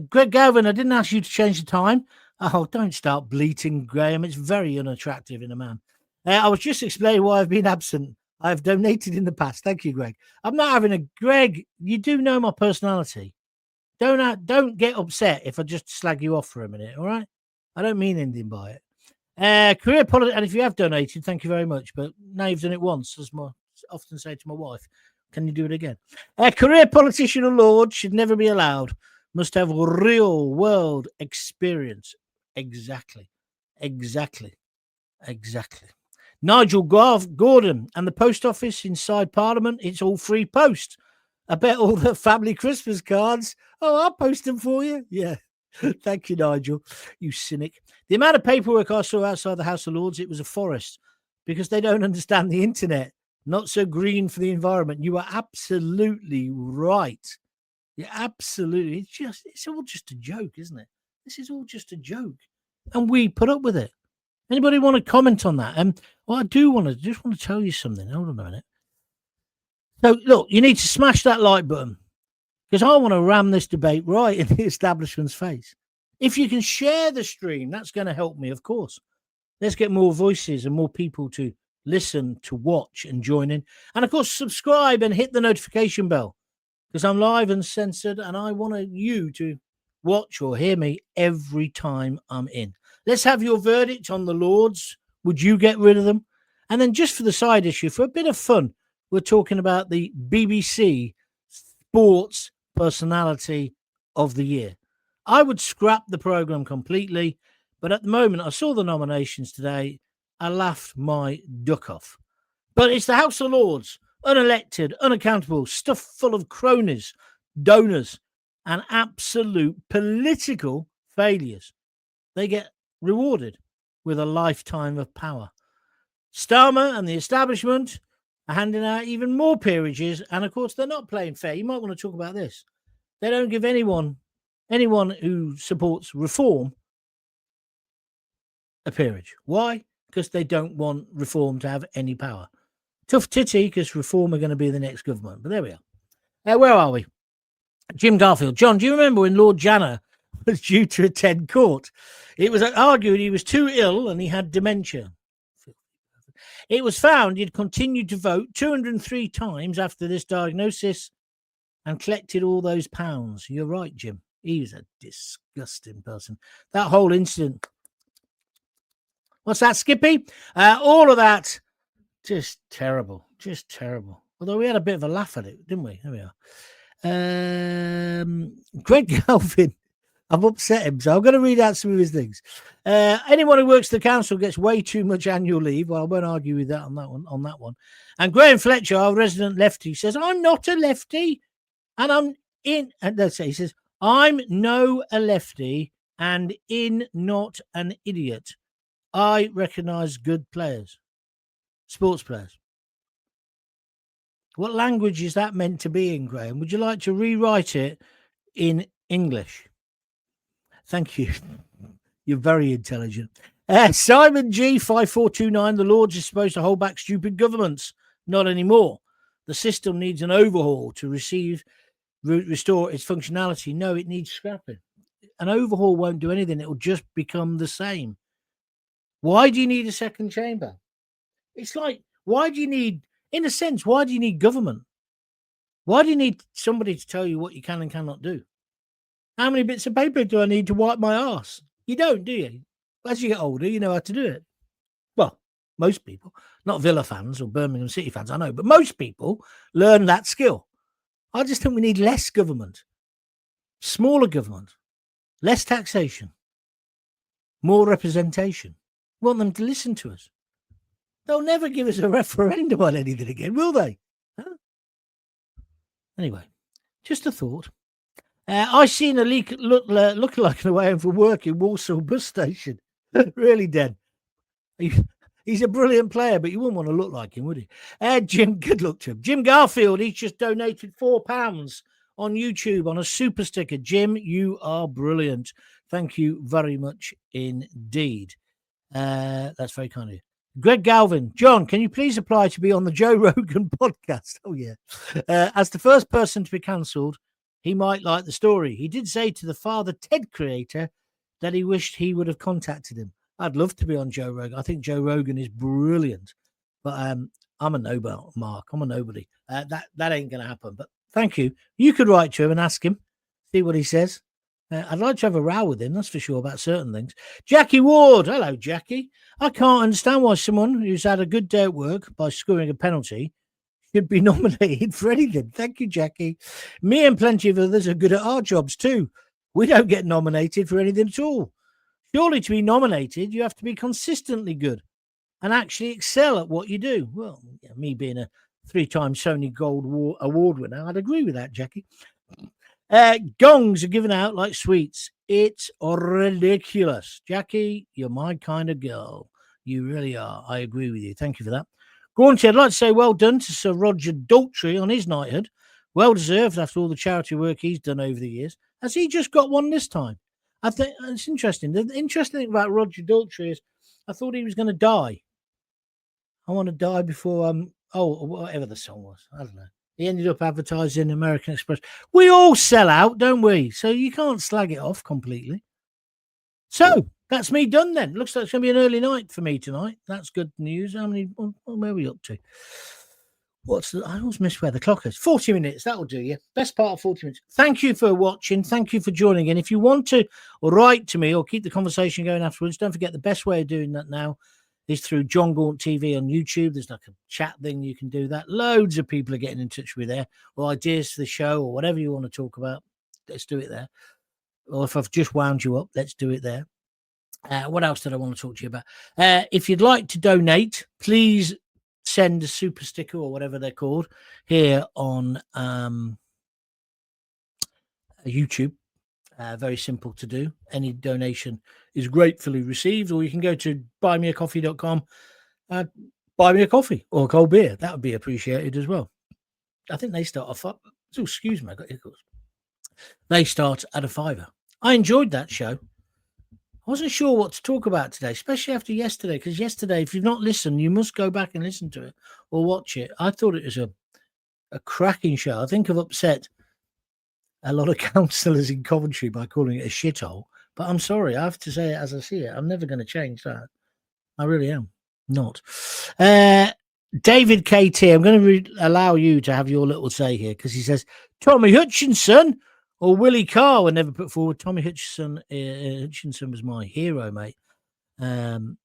Greg Gavin, I didn't ask you to change the time. Oh, don't start bleating, Graham. It's very unattractive in a man. I was just explaining why I've been absent. I've donated in the past. Thank you, Greg. I'm not having a... Greg, you do know my personality. Don't get upset if I just slag you off for a minute, all right? I don't mean anything by it. Career politics, and if you have donated, thank you very much. But now you've done it once, as I often say to my wife. Can you do it again? Career politician or lord should never be allowed. Must have real world experience. Exactly. Nigel Gordon and the post office inside Parliament. It's all free post. I bet all the family Christmas cards. Oh, I'll post them for you. Yeah. Thank you, Nigel. You cynic. The amount of paperwork I saw outside the House of Lords, it was a forest because they don't understand the internet. Not so green for the environment. You are absolutely right. Yeah, absolutely. It's all just a joke, isn't it? This is all just a joke. And we put up with it. Anybody want to comment on that? Well, I just want to tell you something. Hold on a minute. So, look, you need to smash that like button because I want to ram this debate right in the establishment's face. If you can share the stream, that's going to help me, of course. Let's get more voices and more people to listen, to watch and join in. And, of course, subscribe and hit the notification bell because I'm live and censored, and I want you to watch or hear me every time I'm in. Let's have your verdict on the Lords. Would you get rid of them? And then just for the side issue, for a bit of fun, we're talking about the BBC Sports Personality of the Year. I would scrap the programme completely, but at the moment, I saw the nominations today. I laughed my duck off. But it's the House of Lords, unelected, unaccountable, stuffed full of cronies, donors, and absolute political failures. They get rewarded with a lifetime of power. Starmer and the establishment are handing out even more peerages, and of course, they're not playing fair. You might want to talk about this. They don't give anyone who supports reform a peerage. Why? Because they don't want reform to have any power. Tough titty, because reform are going to be the next government. But there we are. Where are we? Jim Garfield. John, do you remember when Lord Janner was due to attend court? It was argued he was too ill and he had dementia. It was found he'd continued to vote 203 times after this diagnosis and collected all those pounds. You're right, Jim. He was a disgusting person. That whole incident. What's that, Skippy? All of that. Just terrible. Just terrible. Although we had a bit of a laugh at it, didn't we? There we are. Greg Galvin. I've upset him, so I'm going to read out some of his things. Anyone who works the council gets way too much annual leave. Well, I won't argue with that on that one. And Graham Fletcher, our resident lefty, says, I'm not a lefty, and I'm in. And that's it. He says, I'm no a lefty and in not an idiot. I recognise good players, sports players. What language is that meant to be in, Graham? Would you like to rewrite it in English? Thank you. You're very intelligent. Simon G 5429. The Lords is supposed to hold back stupid governments. Not anymore. The system needs an overhaul to restore its functionality. No, it needs scrapping. An overhaul won't do anything. It will just become the same. Why do you need a second chamber? It's like, why do you need, in a sense, why do you need government? Why do you need somebody to tell you what you can and cannot do? How many bits of paper do I need to wipe my arse? You don't, do you? As you get older, you know how to do it. Well, most people, not Villa fans or Birmingham City fans, I know, but most people learn that skill. I just think we need less government, smaller government, less taxation, more representation. We want them to listen to us. They'll never give us a referendum on anything again, will they? Huh? Anyway, just a thought. I seen a lookalike on the way home from work in Walsall bus station. Really dead. He's a brilliant player, but you wouldn't want to look like him, would he? Jim, good luck to him. Jim Garfield, he's just donated £4 on YouTube on a super sticker. Jim, you are brilliant. Thank you very much indeed. That's very kind of you. Greg Galvin, John, can you please apply to be on the Joe Rogan podcast? Oh, yeah. As the first person to be cancelled, he might like the story. He did say to the Father Ted creator that he wished he would have contacted him. I'd love to be on Joe Rogan. I think Joe Rogan is brilliant. But I'm a nobody, Mark. I'm a nobody. That ain't going to happen. But thank you. You could write to him and ask him, see what he says. I'd like to have a row with him, that's for sure, about certain things. Jackie Ward. Hello, Jackie. I can't understand why someone who's had a good day at work by scoring a penalty should be nominated for anything. Thank you, Jackie. Me and plenty of others are good at our jobs too. We don't get nominated for anything at all. Surely to be nominated, you have to be consistently good and actually excel at what you do. Well, me being a 3-time Sony Gold Award winner, I'd agree with that, Jackie. Gongs are given out like sweets. It's ridiculous. Jackie, you're my kind of girl. You really are. I agree with you. Thank you for that. Gaunt, I'd like to say well done to Sir Roger Daltrey on his knighthood. Well deserved after all the charity work he's done over the years. Has he just got one this time? I think it's interesting. The interesting thing about Roger Daltrey is I thought he was going to die. I want to die before whatever the song was. I don't know. He ended up advertising American Express. We all sell out, don't we? So you can't slag it off completely. So that's me done then. Looks like it's going to be an early night for me tonight. That's good news. Where are we up to? I always miss where the clock is. 40 minutes, that'll do you. Best part of 40 minutes. Thank you for watching. Thank you for joining in. If you want to write to me or keep the conversation going afterwards, don't forget the best way of doing that now is through John Gaunt TV on YouTube. There's like a chat thing, you can do that. Loads of people are getting in touch with there, or ideas for the show, or whatever you want to talk about. Let's do it there. Or if I've just wound you up, let's do it there. What else did I want to talk to you about? If you'd like to donate, please send a super sticker or whatever they're called here on YouTube. Very simple to do. Any donation is gratefully received, or you can go to buymeacoffee.com, buy me a coffee or a cold beer. That would be appreciated as well. I think they start off up. Oh, excuse me, I got hiccups. They start at £5. I enjoyed that show. I wasn't sure what to talk about today, especially after yesterday, because yesterday, if you've not listened, you must go back and listen to it or watch it. I thought it was a cracking show. I think I've upset a lot of councillors in Coventry by calling it a shithole, but I'm sorry. I have to say it as I see it. I'm never going to change that. I really am not. David KT, I'm going to allow you to have your little say here, because he says, Tommy Hutchinson or Willie Carr were never put forward. Tommy Hutchinson was my hero, mate. But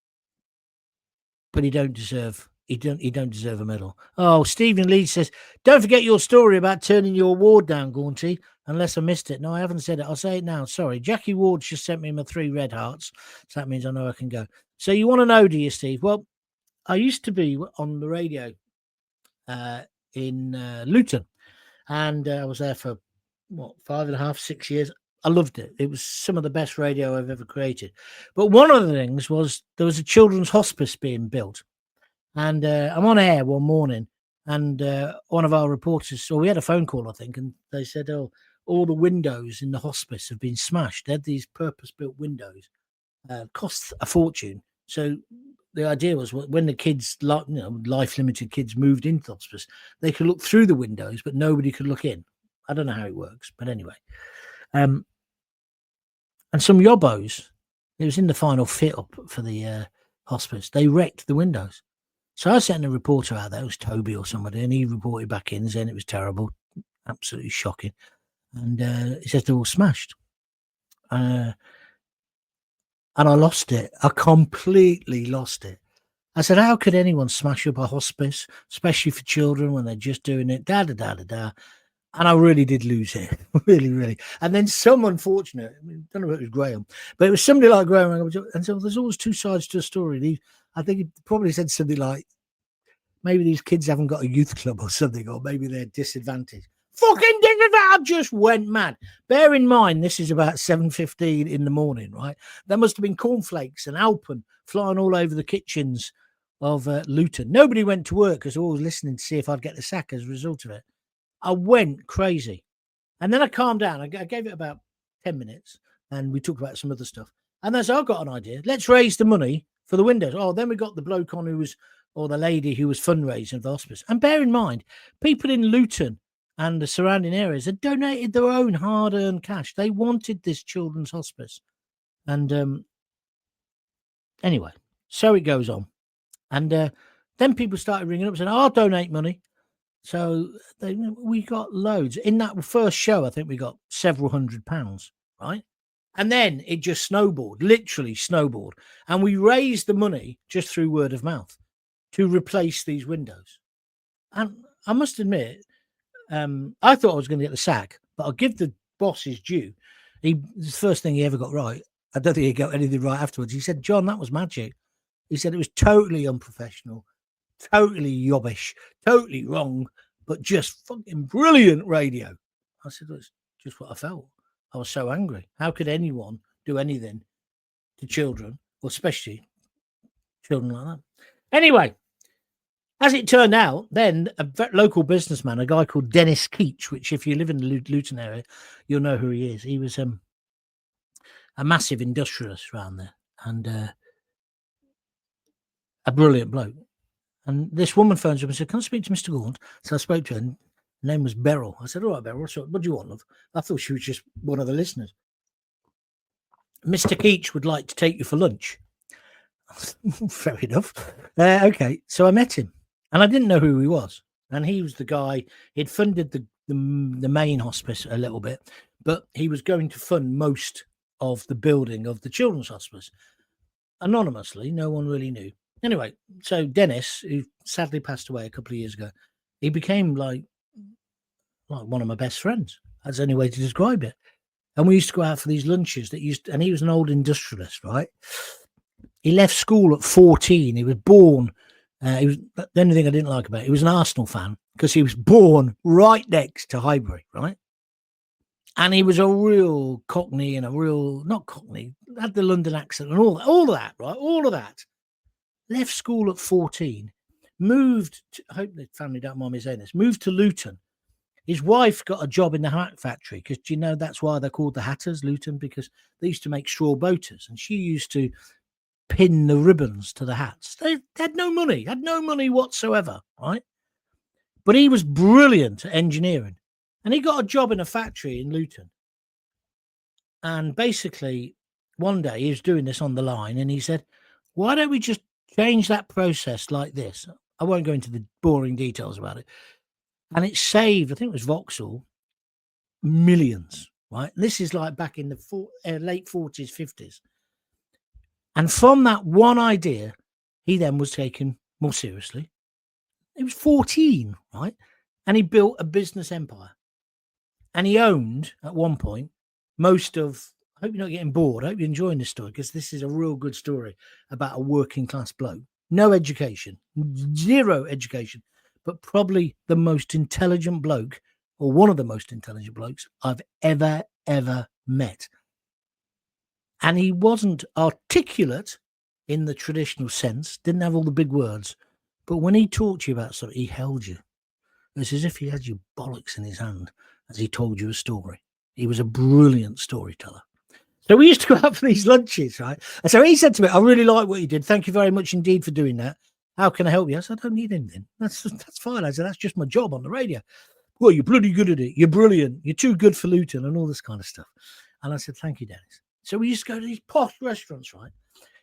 he don't deserve a medal. Oh, Stephen Lee says, don't forget your story about turning your ward down, Gaunty, unless I missed it. No, I haven't said it. I'll say it now. Sorry. Jackie Ward just sent me my 3 red hearts. So that means I know I can go. So you want to know, do you, Steve? Well, I used to be on the radio in Luton, and I was there for 5.5, 6 years. I loved it. It was some of the best radio I've ever created. But one of the things was there was a children's hospice being built. And I'm on air one morning, and one of our reporters, we had a phone call, I think, and they said, oh, all the windows in the hospice have been smashed. They had these purpose-built windows. Cost a fortune. So the idea was when the kids, life-limited kids moved into hospice, they could look through the windows, but nobody could look in. I don't know how it works, but anyway. And some yobbos, it was in the final fit-up for the hospice, they wrecked the windows. So I sent a reporter out there, it was Toby or somebody, and he reported back in saying it was terrible, absolutely shocking. And he says they're all smashed. And I lost it. I completely lost it. I said, how could anyone smash up a hospice, especially for children when they're just doing it, da-da-da-da-da. And I really did lose it, really, really. And then some unfortunate, I don't know if it was Graham, but it was somebody like Graham. And so there's always two sides to a story. I think he probably said something like, maybe these kids haven't got a youth club or something, or maybe they're disadvantaged. Fucking disadvantaged! I just went mad. Bear in mind, this is about 7:15 in the morning, right? There must have been cornflakes and Alpen flying all over the kitchens of Luton. Nobody went to work because I was listening to see if I'd get the sack as a result of it. I went crazy. And then I calmed down. I gave it about 10 minutes and we talked about some other stuff. And then I got an idea. Let's raise the money for the windows. Oh, then we got the bloke on or the lady who was fundraising for the hospice. And bear in mind, people in Luton and the surrounding areas had donated their own hard-earned cash. They wanted this children's hospice. And anyway, so it goes on. And then people started ringing up saying, I'll donate money. So we got loads. In that first show, I think we got several £100, right? And then it just snowballed, literally snowballed. And we raised the money just through word of mouth to replace these windows. And I must admit, I thought I was going to get the sack, but I'll give the boss his due. The first thing he ever got right, I don't think he got anything right afterwards. He said, John, that was magic. He said it was totally unprofessional, totally yobbish, totally wrong, but just fucking brilliant radio. I said, that's just what I felt. I was so angry. How could anyone do anything to children, or especially children like that? Anyway, as it turned out, then a local businessman, a guy called Dennis Keach, which if you live in the Luton area, you'll know who he is. He was a massive industrialist around there and a brilliant bloke. And this woman phones up and said, can I speak to Mr. Gaunt? So I spoke to her, and her name was Beryl. I said, all right, Beryl, what do you want, love? I thought she was just one of the listeners. Mr. Keach would like to take you for lunch. Fair enough. Okay, so I met him, and I didn't know who he was. And he was the guy, he'd funded the main hospice a little bit, but he was going to fund most of the building of the children's hospice. Anonymously, no one really knew. Anyway, so Dennis, who sadly passed away a couple of years ago, he became like one of my best friends. That's the only way to describe it. And we used to go out for these lunches and he was an old industrialist, right? He left school at 14. He was born. He was the only thing I didn't like about it. He was an Arsenal fan because he was born right next to Highbury, right? And he was a real Cockney and not Cockney, had the London accent and all of that, right? All of that. Left school at 14, moved to, I hope the family don't mind me saying this, moved to Luton. His wife got a job in the hat factory because, do you know, that's why they're called the Hatters, Luton, because they used to make straw boaters and she used to pin the ribbons to the hats. They had no money whatsoever, right? But he was brilliant at engineering and he got a job in a factory in Luton. And basically, one day he was doing this on the line and he said, why don't we just change that process like this? I won't go into the boring details about it. And it saved, I think it was Vauxhall, millions, right? And this is like back in the late 40s, 50s. And from that one idea, he then was taken more seriously. He was 14, right? And he built a business empire. And he owned, at one point, most of, I hope you're not getting bored. I hope you're enjoying this story because this is a real good story about a working class bloke. No education, zero education, but probably the most intelligent bloke or one of the most intelligent blokes I've ever met. And he wasn't articulate in the traditional sense, didn't have all the big words. But when he talked to you about something, he held you. It was as if he had your bollocks in his hand as he told you a story. He was a brilliant storyteller. So we used to go out for these lunches, right? And so he said to me, I really like what you did. Thank you very much indeed for doing that. How can I help you? I said, I don't need anything. That's fine. I said, that's just my job on the radio. Well, you're bloody good at it. You're brilliant. You're too good for Luton and all this kind of stuff. And I said, thank you, Dennis. So we used to go to these posh restaurants, right?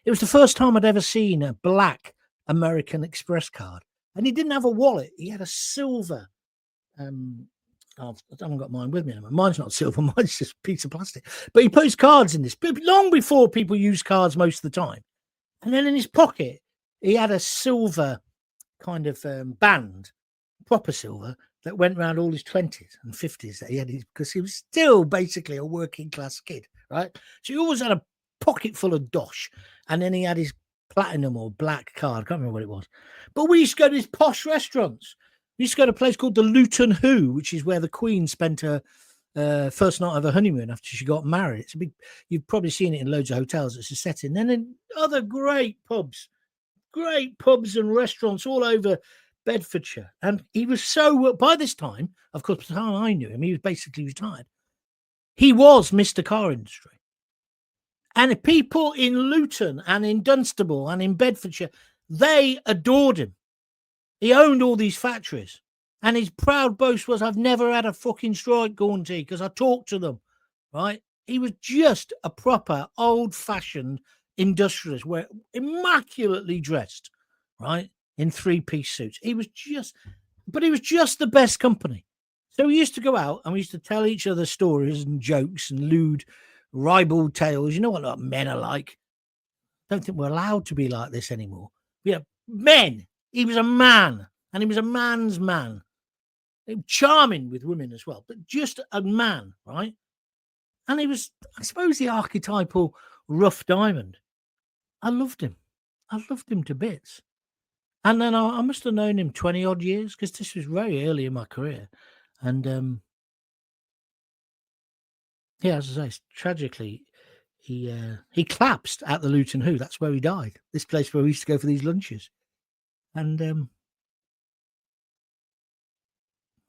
It was the first time I'd ever seen a black American Express card. And he didn't have a wallet. He had a silver. I haven't got mine with me anymore. Mine's not silver. Mine's just a piece of plastic. But he put his cards in this long before people use cards most of the time. And then in his pocket, he had a silver kind of band, proper silver, that went around all his 20s and 50s that he had because he was still basically a working class kid, right? So he always had a pocket full of dosh. And then he had his platinum or black card. I can't remember what it was. But we used to go to these posh restaurants. We used to go to a place called the Luton Who, which is where the Queen spent her first night of her honeymoon after she got married. It's a big, you've probably seen it in loads of hotels. It's a setting. And then other great pubs and restaurants all over Bedfordshire. And he was so, by this time, of course, by the time I knew him, he was basically retired. He was Mr. Car Industry. And people in Luton and in Dunstable and in Bedfordshire, they adored him. He owned all these factories. And his proud boast was, I've never had a fucking strike, Gaunty, because I talked to them, right? He was just a proper old-fashioned industrialist, where immaculately dressed, right, in three-piece suits. He was just the best company. So we used to go out and we used to tell each other stories and jokes and lewd, ribald tales. You know what men are like. I don't think we're allowed to be like this anymore. Yeah, men. He was a man, and he was a man's man. Charming with women as well, but just a man, right? And he was, I suppose, the archetypal rough diamond. I loved him. I loved him to bits. And then I must have known him 20 odd years because this was very early in my career. And yeah, as I say, tragically, he collapsed at the Luton Who. That's where he died. This place where we used to go for these lunches. And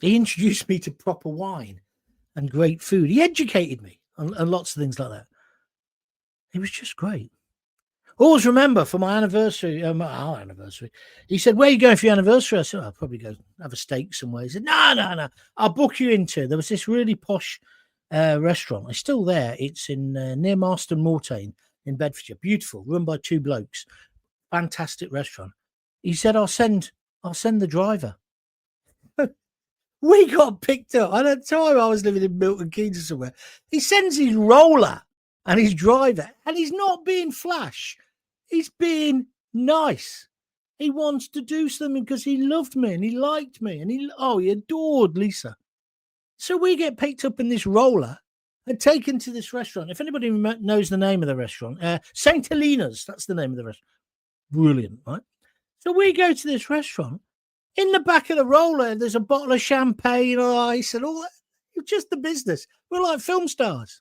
he introduced me to proper wine and great food. He educated me on lots of things like that. He was just great. Always remember for my anniversary, our anniversary, he said, where are you going for your anniversary? I said, I'll probably go have a steak somewhere. He said, no, I'll book you into. There was this really posh restaurant. It's still there. It's in near Marston Mortain in Bedfordshire. Beautiful, run by two blokes. Fantastic restaurant. He said, I'll send the driver. We got picked up. At the time, I was living in Milton Keynes or somewhere. He sends his roller and his driver, and he's not being flash. He's being nice. He wants to do something because he loved me and he liked me and he adored Lisa. So we get picked up in this roller and taken to this restaurant. If anybody knows the name of the restaurant, St. Helena's, that's the name of the restaurant. Brilliant, right? So we go to this restaurant. In the back of the roller, there's a bottle of champagne or ice and all that. It's just the business. We're like film stars.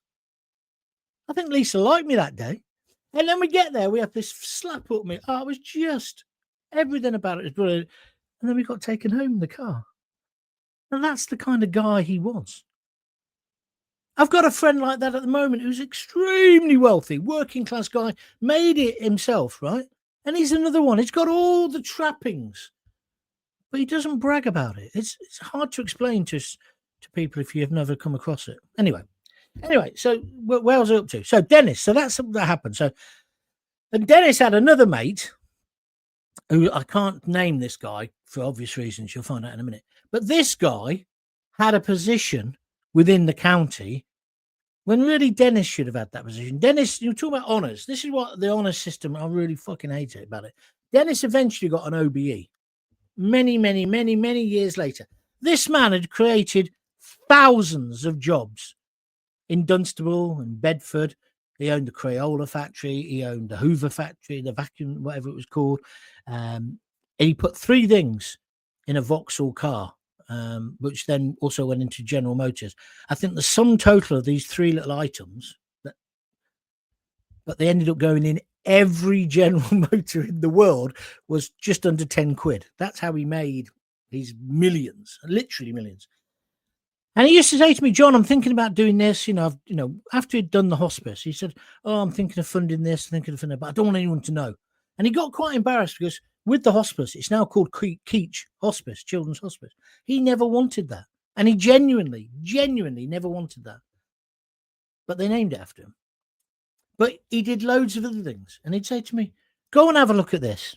I think Lisa liked me that day. And then we get there, we have this slap up me. Oh, it was just everything about it was brilliant. And then we got taken home in the car. And that's the kind of guy he was. I've got a friend like that at the moment who's extremely wealthy, working class guy, made it himself, right? And he's another one. He's got all the trappings, but he doesn't brag about it. It's hard to explain to people if you've never come across it. Anyway, so where was I up to? So Dennis, so that's something that happened. So, and Dennis had another mate who I can't name this guy for obvious reasons. You'll find out in a minute. But this guy had a position within the county when really Dennis should have had that position. Dennis, you're talking about honours. This is what the honours system, I really fucking hate it about it. Dennis eventually got an OBE many years later. This man had created thousands of jobs in Dunstable and Bedford. He owned the Crayola factory. He owned the Hoover factory, the vacuum, whatever it was called. And he put 3 things in a Vauxhall car, which then also went into General Motors. I think the sum total of these 3 little items, but they ended up going in every General Motor in the world, was just under 10 quid. That's how he made these millions, literally millions. And he used to say to me, John, I'm thinking about doing this. After he'd done the hospice, he said, oh, I'm thinking of funding this, but I don't want anyone to know. And he got quite embarrassed because with the hospice, it's now called Keach Hospice, Children's Hospice. He never wanted that. And he genuinely never wanted that. But they named it after him. But he did loads of other things. And he'd say to me, go and have a look at this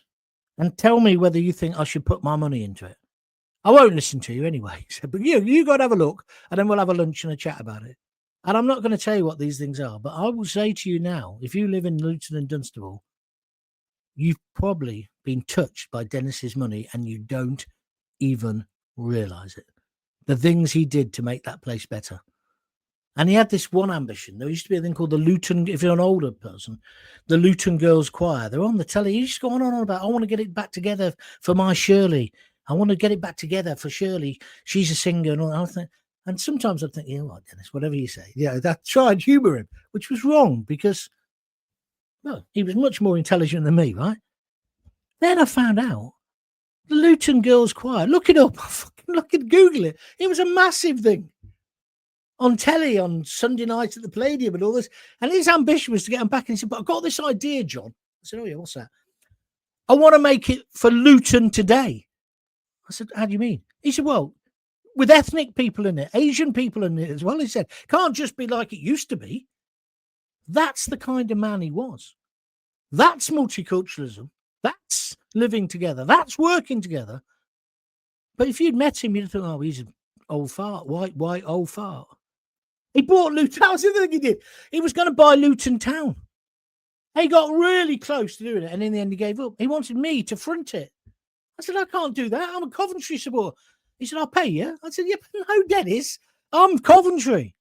and tell me whether you think I should put my money into it. I won't listen to you anyway. But you go and have a look, and then we'll have a lunch and a chat about it. And I'm not going to tell you what these things are, but I will say to you now, if you live in Luton and Dunstable, you've probably been touched by Dennis's money and you don't even realise it. The things he did to make that place better. And he had this one ambition. There used to be a thing called the Luton, if you're an older person, the Luton Girls Choir. They're on the telly. You just go on about, I want to get it back together for my Shirley. I want to get it back together for Shirley. She's a singer and all that. And sometimes I think, you know what, Dennis, whatever you say. I tried to humour him, which was wrong because, well, he was much more intelligent than me, right? Then I found out the Luton Girls Choir. Look it up. Google it. It was a massive thing on telly on Sunday night at the Palladium and all this. And his ambition was to get them back. And he said, but I've got this idea, John. I said, oh, yeah, what's that? I want to make it for Luton today. I said, how do you mean? He said, well, with ethnic people in it, Asian people in it as well. He said, can't just be like it used to be. That's the kind of man he was. That's multiculturalism. That's living together. That's working together. But if you'd met him, you'd think, oh, he's an old fart, white old fart. He bought Luton. That was the thing he did. He was going to buy Luton Town. He got really close to doing it, and in the end, he gave up. He wanted me to front it. I said, I can't do that. I'm a Coventry supporter. He said, I'll pay you. I said, yeah, but no, Dennis. I'm Coventry.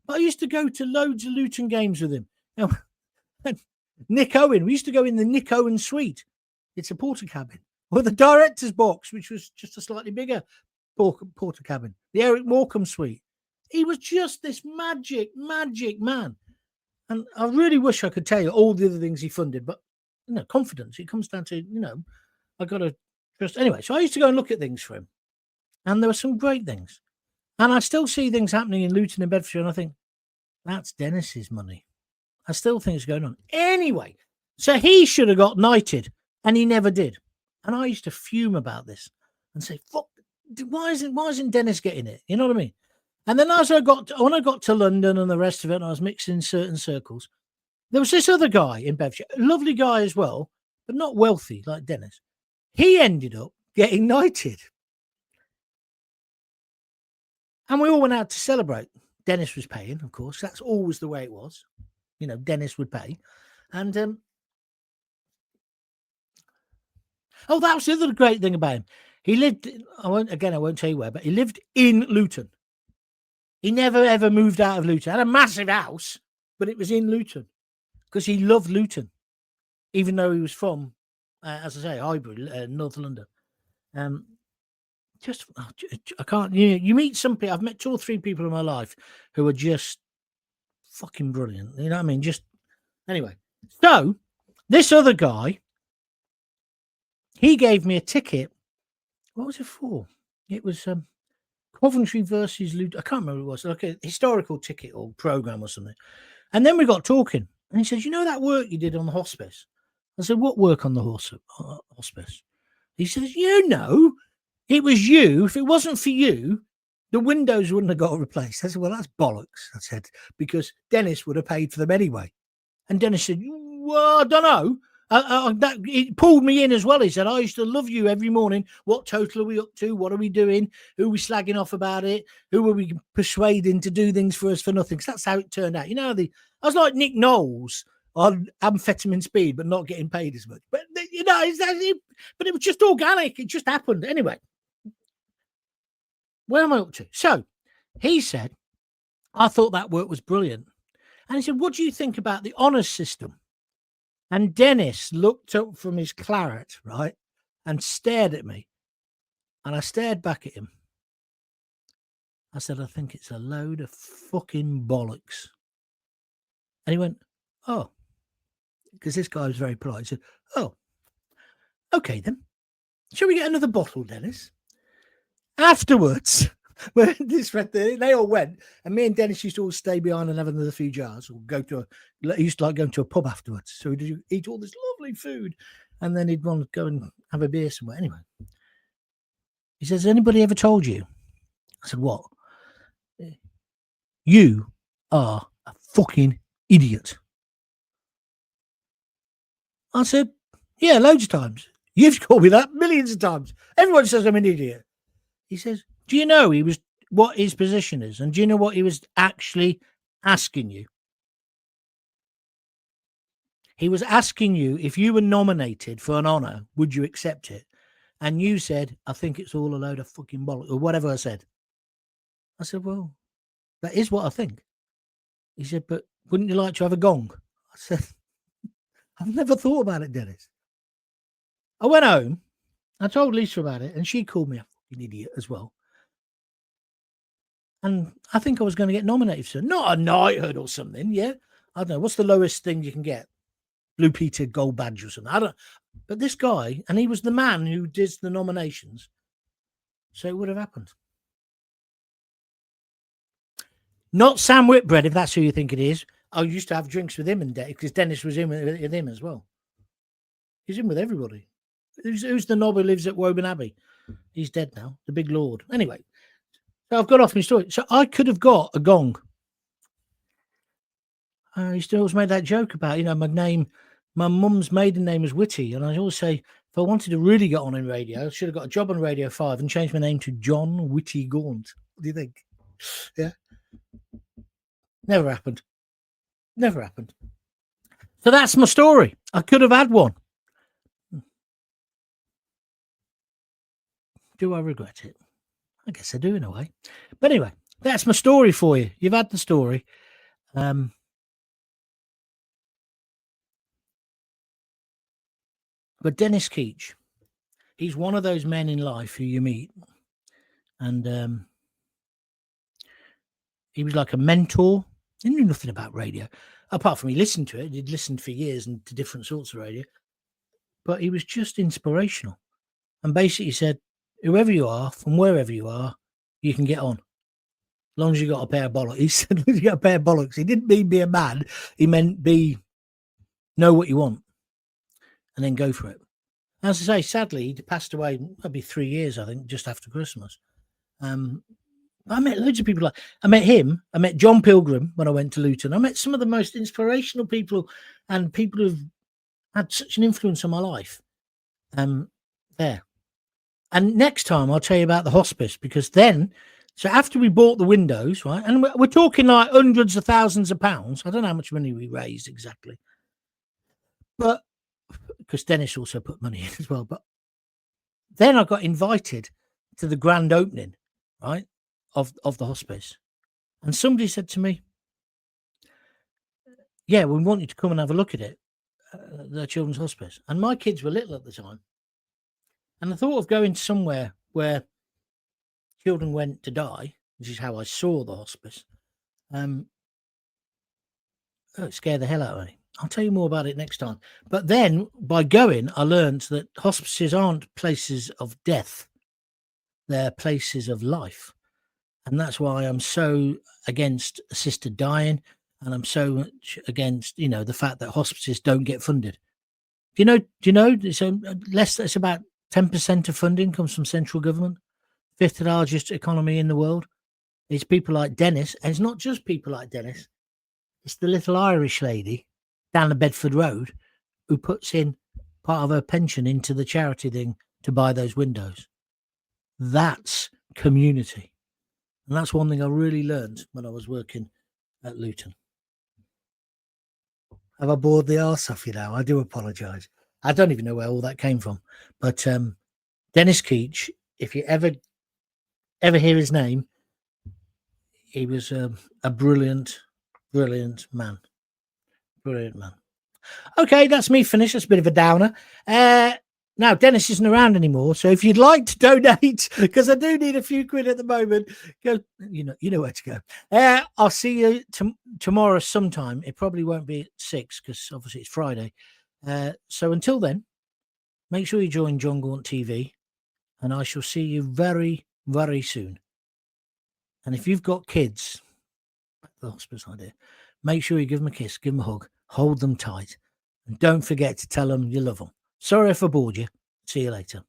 But I used to go to loads of Luton games with him. Nick Owen. We used to go in the Nick Owen suite. It's a porter cabin. Or the director's box, which was just a slightly bigger porter cabin. The Eric Morecambe suite. He was just this magic man. And I really wish I could tell you all the other things he funded. But, confidence. It comes down to, I got to trust. Anyway, so I used to go and look at things for him. And there were some great things. And I still see things happening in Luton and Bedfordshire, and I think, that's Dennis's money. I still think it's going on. Anyway, so he should have got knighted, and he never did. And I used to fume about this and say, fuck, why isn't Dennis getting it? You know what I mean? And then when I got to London and the rest of it, and I was mixing in certain circles, there was this other guy in Bedfordshire, a lovely guy as well, but not wealthy like Dennis. He ended up getting knighted. And we all went out to celebrate. Dennis was paying, of course. That's always the way it was. You know, Dennis would pay. And that was the other great thing about him. He lived, I won't tell you where, but he lived in Luton. He never, ever moved out of Luton. Had a massive house, but it was in Luton because he loved Luton, even though he was from, as I say, Highbury, North London. I can't, you meet some people. I've met 2 or 3 people in my life who are just fucking brilliant. You know what I mean? Just, anyway. So, this other guy, he gave me a ticket. What was it for? It was Coventry versus Luton. I can't remember what it was. Like a historical ticket or program or something. And then we got talking. And he says, you know that work you did on the hospice? I said, what work on the hospice? He says, you know, it was you. If it wasn't for you, the windows wouldn't have got replaced. I said, well, that's bollocks. I said, because Dennis would have paid for them anyway. And Dennis said, well, I don't know. It pulled me in as well. He said, I used to love you every morning. What total are we up to? What are we doing? Who are we slagging off about it? Who are we persuading to do things for us for nothing? Because that's how it turned out. You know, I was like Nick Knowles on amphetamine speed, but not getting paid as much. But, you know, but it was just organic. It just happened. Anyway, where am I up to? So he said, I thought that work was brilliant. And he said, what do you think about the honours system? And Dennis looked up from his claret, right, and stared at me. And I stared back at him. I said, I think it's a load of fucking bollocks. And he went, oh, because this guy was very polite. He said, oh, okay then. Shall we get another bottle, Dennis? Afterwards, they all went, and me and Dennis used to all stay behind and have another few jars, or he used to like going to a pub afterwards. So he'd eat all this lovely food, and then he'd want to go and have a beer somewhere. Anyway, he says, anybody ever told you? I said, what? You are a fucking idiot. I said, yeah, loads of times. You've called me that millions of times. Everyone says I'm an idiot. He says, do you know what his position is? And do you know what he was actually asking you? He was asking you, if you were nominated for an honour, would you accept it? And you said, I think it's all a load of fucking bollocks, or whatever I said. I said, well, that is what I think. He said, but wouldn't you like to have a gong? I said, I've never thought about it, Dennis. I went home. I told Lisa about it, and she called me a fucking idiot as well. And I think I was going to get nominated for not a knighthood or something. Yeah, I don't know. What's the lowest thing you can get? Blue Peter Gold Badge or something. I don't. But this guy, and he was the man who did the nominations, so it would have happened. Not Sam Whitbread, if that's who you think it is. I used to have drinks with him and because Dennis was in with him as well. He's in with everybody. Who's the knob who lives at Woburn Abbey? He's dead now. The big lord. Anyway, so I've got off my story. So I could have got a gong. I used to always make that joke about, my mum's maiden name was Whitty. And I always say, if I wanted to really get on in radio, I should have got a job on Radio 5 and changed my name to John Whitty Gaunt. What do you think? Yeah. Never happened. Never happened. So that's my story. I could have had one. Do I regret it? I guess I do in a way. But anyway, that's my story for you. You've had the story. But Dennis Keach, he's one of those men in life who you meet. And he was like a mentor. He knew nothing about radio. Apart from he listened to it. He'd listened for years and to different sorts of radio. But he was just inspirational. And basically said, whoever you are, from wherever you are, you can get on. As long as you got a pair of bollocks. He said, you got a pair of bollocks. He didn't mean be a man. He meant know what you want and then go for it. As I say, sadly, he passed away maybe 3 years, I think, just after Christmas. I met loads of people. I met him. I met John Pilgrim when I went to Luton. I met some of the most inspirational people and people who've had such an influence on my life there. And next time I'll tell you about the hospice, because then So after we bought the windows, right, and we're talking like hundreds of thousands of pounds. I don't know how much money we raised exactly, but because Dennis also put money in as well. But then I got invited to the grand opening, right, of the hospice, and somebody said to me, "Yeah, we want you to come and have a look at it, the children's hospice." And my kids were little at the time, and I thought of going somewhere where children went to die, which is how I saw the hospice. It scared the hell out of me. I'll tell you more about it next time. But then by going, I learned that hospices aren't places of death. They're places of life. And that's why I'm so against assisted dying. And I'm so much against, the fact that hospices don't get funded. Do you know, it's about 10% of funding comes from central government, fifth largest economy in the world. It's people like Dennis. And it's not just people like Dennis. It's the little Irish lady down the Bedford Road who puts in part of her pension into the charity thing to buy those windows. That's community. And that's one thing I really learned when I was working at Luton. Have I bored the arse off you now? I do apologise. I don't even know where all that came from. But Dennis Keach, if you ever hear his name, he was a brilliant man. Brilliant man. Okay, that's me finished. That's a bit of a downer. Now, Dennis isn't around anymore, so if you'd like to donate, because I do need a few quid at the moment, go. You know where to go. I'll see you tomorrow sometime. It probably won't be at 6 because obviously it's Friday. So until then, make sure you join John Gaunt TV, and I shall see you very, very soon. And if you've got kids, the hospice idea, make sure you give them a kiss, give them a hug, hold them tight, and don't forget to tell them you love them. Sorry if I bored you. See you later.